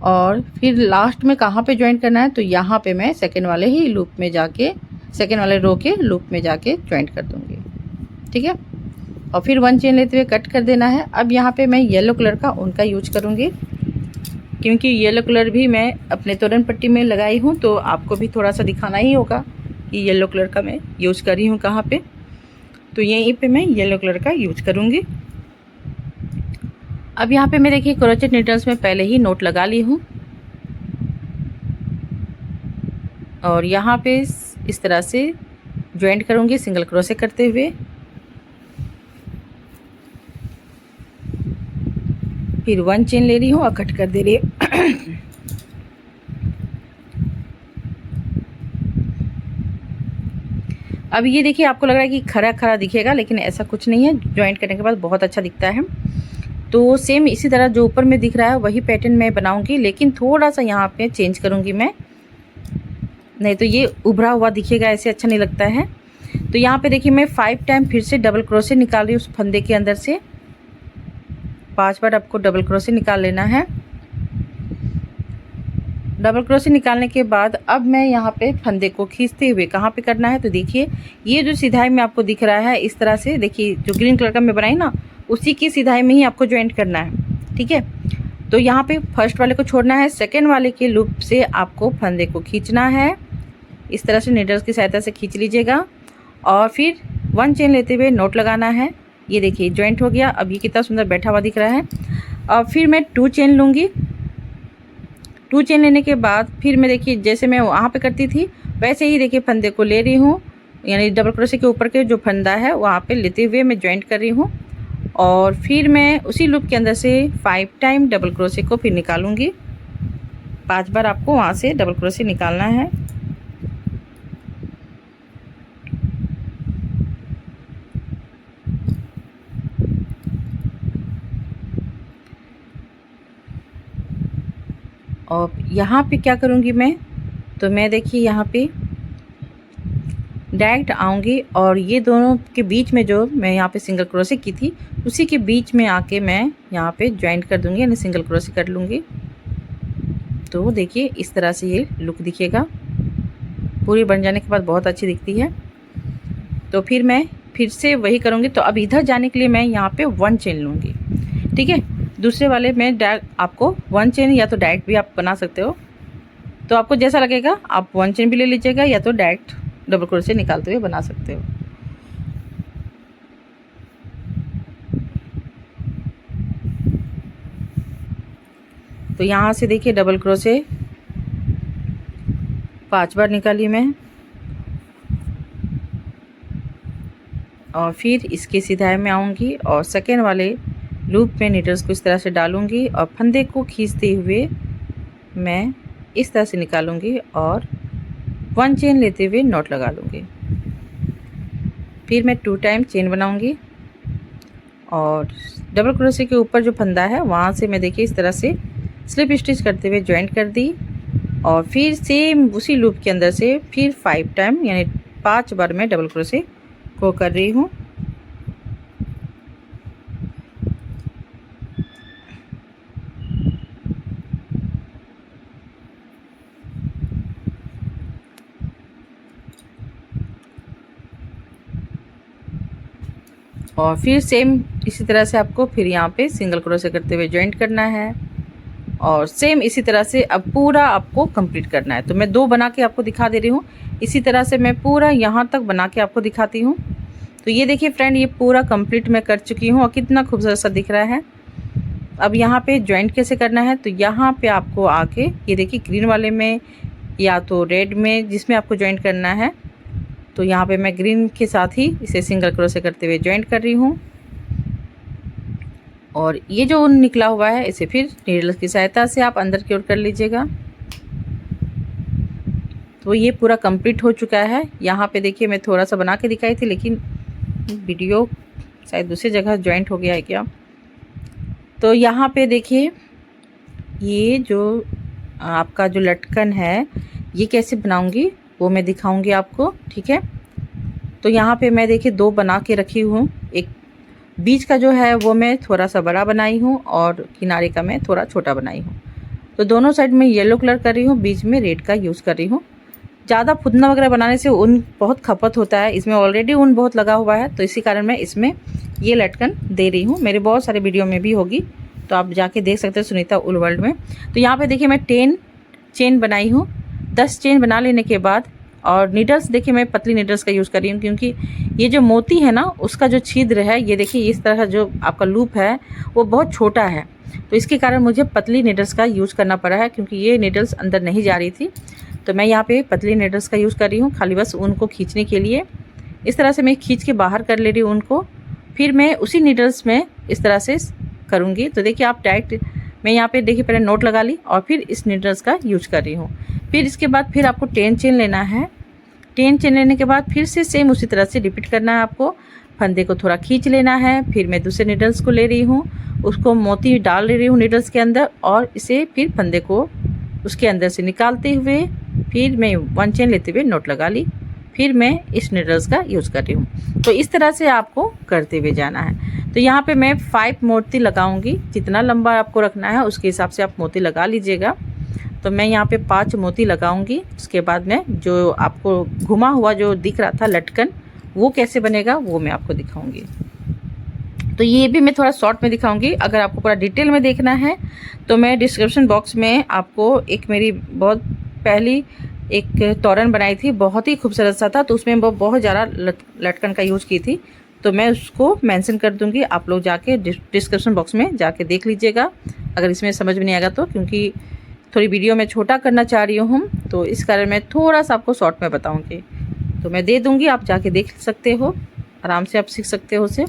और फिर लास्ट में कहाँ पे ज्वाइन करना है, तो यहाँ पे मैं सेकंड वाले ही लूप में जाके, सेकंड वाले रो के लूप में जाके ज्वाइंट कर दूंगी, ठीक है। और फिर 1 चेन लेते हुए कट कर देना है। अब यहाँ पे मैं येलो कलर का ऊन का यूज करूँगी, क्योंकि येलो कलर भी मैं अपने तोरण पट्टी में लगाई हूँ, तो आपको भी थोड़ा सा दिखाना ही होगा कि येलो कलर का मैं यूज कर रही हूँ कहाँ पे। तो यहीं पे मैं येलो कलर का यूज करूँगी। अब यहाँ पे मैं देखिए क्रोचेट नीडल्स में पहले ही नोट लगा ली हूँ और यहाँ पे इस तरह से ज्वाइंट करूँगी सिंगल क्रोशे करते हुए। फिर 1 चेन ले रही हूँ और कट कर दे रही हूँ। अब ये देखिए आपको लग रहा है कि खरा खरा दिखेगा, लेकिन ऐसा कुछ नहीं है, ज्वाइंट करने के बाद बहुत अच्छा दिखता है। तो सेम इसी तरह जो ऊपर में दिख रहा है वही पैटर्न मैं बनाऊंगी, लेकिन थोड़ा सा यहाँ पे चेंज करूंगी मैं, नहीं तो ये उभरा हुआ दिखेगा, ऐसे अच्छा नहीं लगता है। तो यहाँ पे देखिए मैं 5 टाइम फिर से डबल क्रोशे निकाल रही हूँ उस फंदे के अंदर से। 5 बार आपको डबल क्रोशे निकाल लेना है। डबल क्रोशे निकालने के बाद अब मैं यहाँ पे फंदे को खींचते हुए कहाँ पे करना है, तो देखिए ये जो सिधाई में आपको दिख रहा है इस तरह से, देखिए जो ग्रीन कलर का मैं बनाई ना उसी की सिधाई में ही आपको ज्वाइंट करना है, ठीक है। तो यहाँ पे फर्स्ट वाले को छोड़ना है, सेकेंड वाले के लूप से आपको फंदे को खींचना है। इस तरह से नीडल्स की सहायता से खींच लीजिएगा और फिर 1 चेन लेते हुए नोट लगाना है। ये देखिए ज्वाइंट हो गया। अब ये कितना सुंदर बैठा हुआ दिख रहा है। और फिर मैं 2 चेन लूँगी। 2 चेन लेने के बाद फिर मैं देखिए जैसे मैं वहाँ पे करती थी वैसे ही देखिए फंदे को ले रही हूँ, यानी डबल क्रोशे के ऊपर के जो फंदा है वहाँ पे लेते हुए मैं ज्वाइंट कर रही हूँ। और फिर मैं उसी लूप के अंदर से 5 टाइम डबल क्रोशे को फिर निकालूंगी। 5 बार आपको वहाँ से डबल क्रोशे निकालना है। और यहाँ पे क्या करूँगी मैं, तो मैं देखिए यहाँ पे डायरेक्ट आऊँगी और ये दोनों के बीच में जो मैं यहाँ पे सिंगल क्रोशे की थी उसी के बीच में आके मैं यहाँ पे ज्वाइंट कर दूँगी, यानी सिंगल क्रोशे कर लूँगी। तो देखिए इस तरह से ये लुक दिखेगा। पूरी बन जाने के बाद बहुत अच्छी दिखती है। तो फिर मैं फिर से वही करूँगी। तो अब इधर जाने के लिए मैं यहाँ पे 1 चेन लूँगी, ठीक है। दूसरे वाले में डायरेक्ट आपको 1 चेन या तो डायरेक्ट भी आप बना सकते हो, तो आपको जैसा लगेगा आप 1 चेन भी ले लीजिएगा या तो डायरेक्ट डबल क्रोशे निकालते हुए बना सकते हो। तो यहाँ से देखिए डबल क्रोशे 5 बार निकाली मैं और फिर इसके सिधाई में आऊँगी और सेकेंड वाले लूप में नीडल्स को इस तरह से डालूँगी और फंदे को खींचते हुए मैं इस तरह से निकालूँगी और 1 चेन लेते हुए नॉट लगा लूँगी। फिर मैं 2 टाइम चेन बनाऊँगी और डबल क्रोशे के ऊपर जो फंदा है वहाँ से मैं देखिए इस तरह से स्लिप स्टिच करते हुए ज्वाइंट कर दी और फिर सेम उसी लूप के अंदर से फिर 5 टाइम यानी 5 बार मैं डबल क्रोशे को कर रही हूँ। और फिर सेम इसी तरह से आपको फिर यहाँ पे सिंगल क्रोशे करते हुए जॉइंट करना है और सेम इसी तरह से अब पूरा आपको कंप्लीट करना है। तो मैं 2 बना के आपको दिखा दे रही हूँ। इसी तरह से मैं पूरा यहाँ तक बना के आपको दिखाती हूँ। तो ये देखिए फ्रेंड, ये पूरा कंप्लीट मैं कर चुकी हूँ और कितना खूबसूरत सा दिख रहा है। अब यहाँ पे जॉइंट कैसे करना है, तो यहाँ पे आपको आके ये देखिए ग्रीन वाले में या तो रेड में, जिसमें आपको जॉइंट करना है। तो यहाँ पे मैं ग्रीन के साथ ही इसे सिंगल क्रोशे करते हुए जॉइंट कर रही हूँ और ये जो ऊन निकला हुआ है इसे फिर नीडल की सहायता से आप अंदर की ओर कर लीजिएगा। तो ये पूरा कंप्लीट हो चुका है। यहाँ पे देखिए मैं थोड़ा सा बना के दिखाई थी, लेकिन वीडियो शायद दूसरी जगह जॉइंट हो गया है क्या। तो यहाँ पे देखिए ये जो आपका जो लटकन है ये कैसे बनाऊंगी वो मैं दिखाऊंगी आपको, ठीक है। तो यहाँ पे मैं देखिए 2 बना के रखी हूँ। एक बीच का जो है वो मैं थोड़ा सा बड़ा बनाई हूँ और किनारे का मैं थोड़ा छोटा बनाई हूँ। तो दोनों साइड में येलो कलर कर रही हूँ, बीच में रेड का यूज़ कर रही हूँ। ज़्यादा फुदना वगैरह बनाने से ऊन बहुत खपत होता है, इसमें ऑलरेडी ऊन बहुत लगा हुआ है, तो इसी कारण मैं इसमें ये लटकन दे रही हूँ। मेरे बहुत सारे वीडियो में भी होगी, तो आप जाके देख सकते हैं सुनीता उल वर्ल्ड में। तो यहाँ पे देखिए मैं 10 चेन बनाई हूँ। 10 चेन बना लेने के बाद और नीडल्स देखिए मैं पतली नीडल्स का यूज़ कर रही हूँ, क्योंकि ये जो मोती है ना उसका जो छिद्र है, ये देखिए इस तरह जो आपका लूप है वो बहुत छोटा है, तो इसके कारण मुझे पतली नीडल्स का यूज़ करना पड़ा है, क्योंकि ये नीडल्स अंदर नहीं जा रही थी। तो मैं यहाँ पे पतली नीडल्स का यूज़ कर रही हूँ, खाली बस ऊन को खींचने के लिए। इस तरह से मैं खींच के बाहर कर ले रही हूँ ऊन को, फिर मैं उसी नीडल्स में इस तरह से करूँगी। तो देखिए आप डायरेक्ट मैं यहाँ पे देखिए पहले नोट लगा ली और फिर इस नीडल्स का यूज कर रही हूँ। फिर इसके बाद फिर आपको 10 चेन लेना है। 10 चेन लेने के बाद फिर से सेम उसी तरह से रिपीट करना है आपको। फंदे को थोड़ा खींच लेना है, फिर मैं दूसरे नीडल्स को ले रही हूँ, उसको मोती डाल ले रही हूँ नीडल्स के अंदर और इसे फिर फंदे को उसके अंदर से निकालते हुए फिर मैं 1 चेन लेते हुए नोट लगा ली, फिर मैं इस नीडल्स का यूज़ कर रही हूँ। तो इस तरह से आपको करते हुए जाना है। तो यहाँ पे मैं 5 मोती लगाऊंगी, जितना लंबा आपको रखना है उसके हिसाब से आप मोती लगा लीजिएगा। तो मैं यहाँ पे 5 मोती लगाऊंगी। उसके बाद में जो आपको घुमा हुआ जो दिख रहा था लटकन, वो कैसे बनेगा वो मैं आपको दिखाऊंगी। तो ये भी मैं थोड़ा शॉर्ट में दिखाऊंगी। अगर आपको पूरा डिटेल में देखना है तो मैं डिस्क्रिप्शन बॉक्स में आपको एक मेरी बहुत पहली एक तोरण बनाई थी, बहुत ही खूबसूरत सा था, तो उसमें वो बहुत ज़्यादा लटकन का यूज़ की थी, तो मैं उसको मेंशन कर दूंगी। आप लोग जाके डिस्क्रिप्शन बॉक्स में जाके देख लीजिएगा अगर इसमें समझ में नहीं आएगा तो, क्योंकि थोड़ी वीडियो में छोटा करना चाह रही हूँ तो इस कारण मैं थोड़ा सा आपको शॉर्ट में बताऊँगी। तो मैं दे दूँगी, आप जाके देख सकते हो, आराम से आप सीख सकते हो उसे।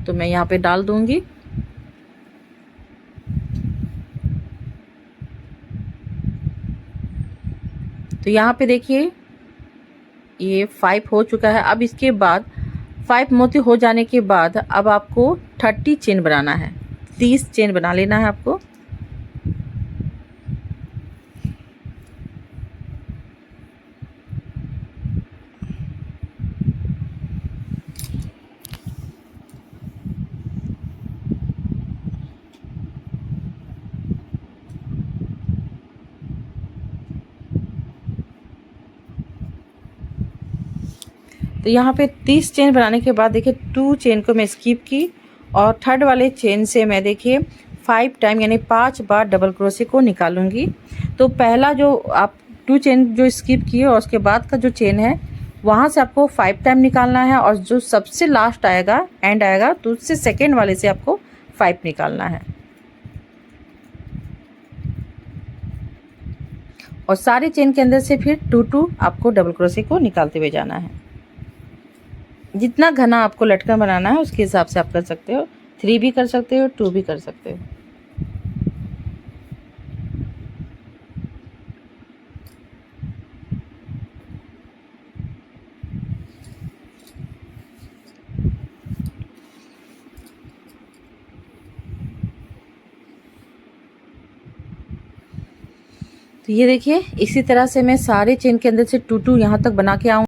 तो मैं यहाँ पे डाल दूँगी। तो यहाँ पे देखिए ये 5 हो चुका है। अब इसके बाद 5 मोती हो जाने के बाद अब आपको 30 चेन बनाना है, 30 चेन बना लेना है आपको। तो यहाँ पे 30 चेन बनाने के बाद देखिए 2 चेन को मैं स्किप की और थर्ड वाले चेन से मैं देखिए 5 टाइम यानी 5 बार डबल क्रोशे को निकालूंगी। तो पहला जो आप 2 चेन जो स्किप किए और उसके बाद का जो चेन है वहाँ से आपको 5 टाइम निकालना है, और जो सबसे लास्ट आएगा एंड आएगा तो उससे सेकेंड वाले से आपको 5 निकालना है। और सारे चेन के अंदर से फिर 2 आपको डबल क्रोशे को निकालते हुए जाना है। जितना घना आपको लटकन बनाना है उसके हिसाब से आप कर सकते हो, 3 भी कर सकते हो, 2 भी कर सकते हो। तो ये देखिए इसी तरह से मैं सारे चेन के अंदर से 2 यहाँ तक बना के आऊँ।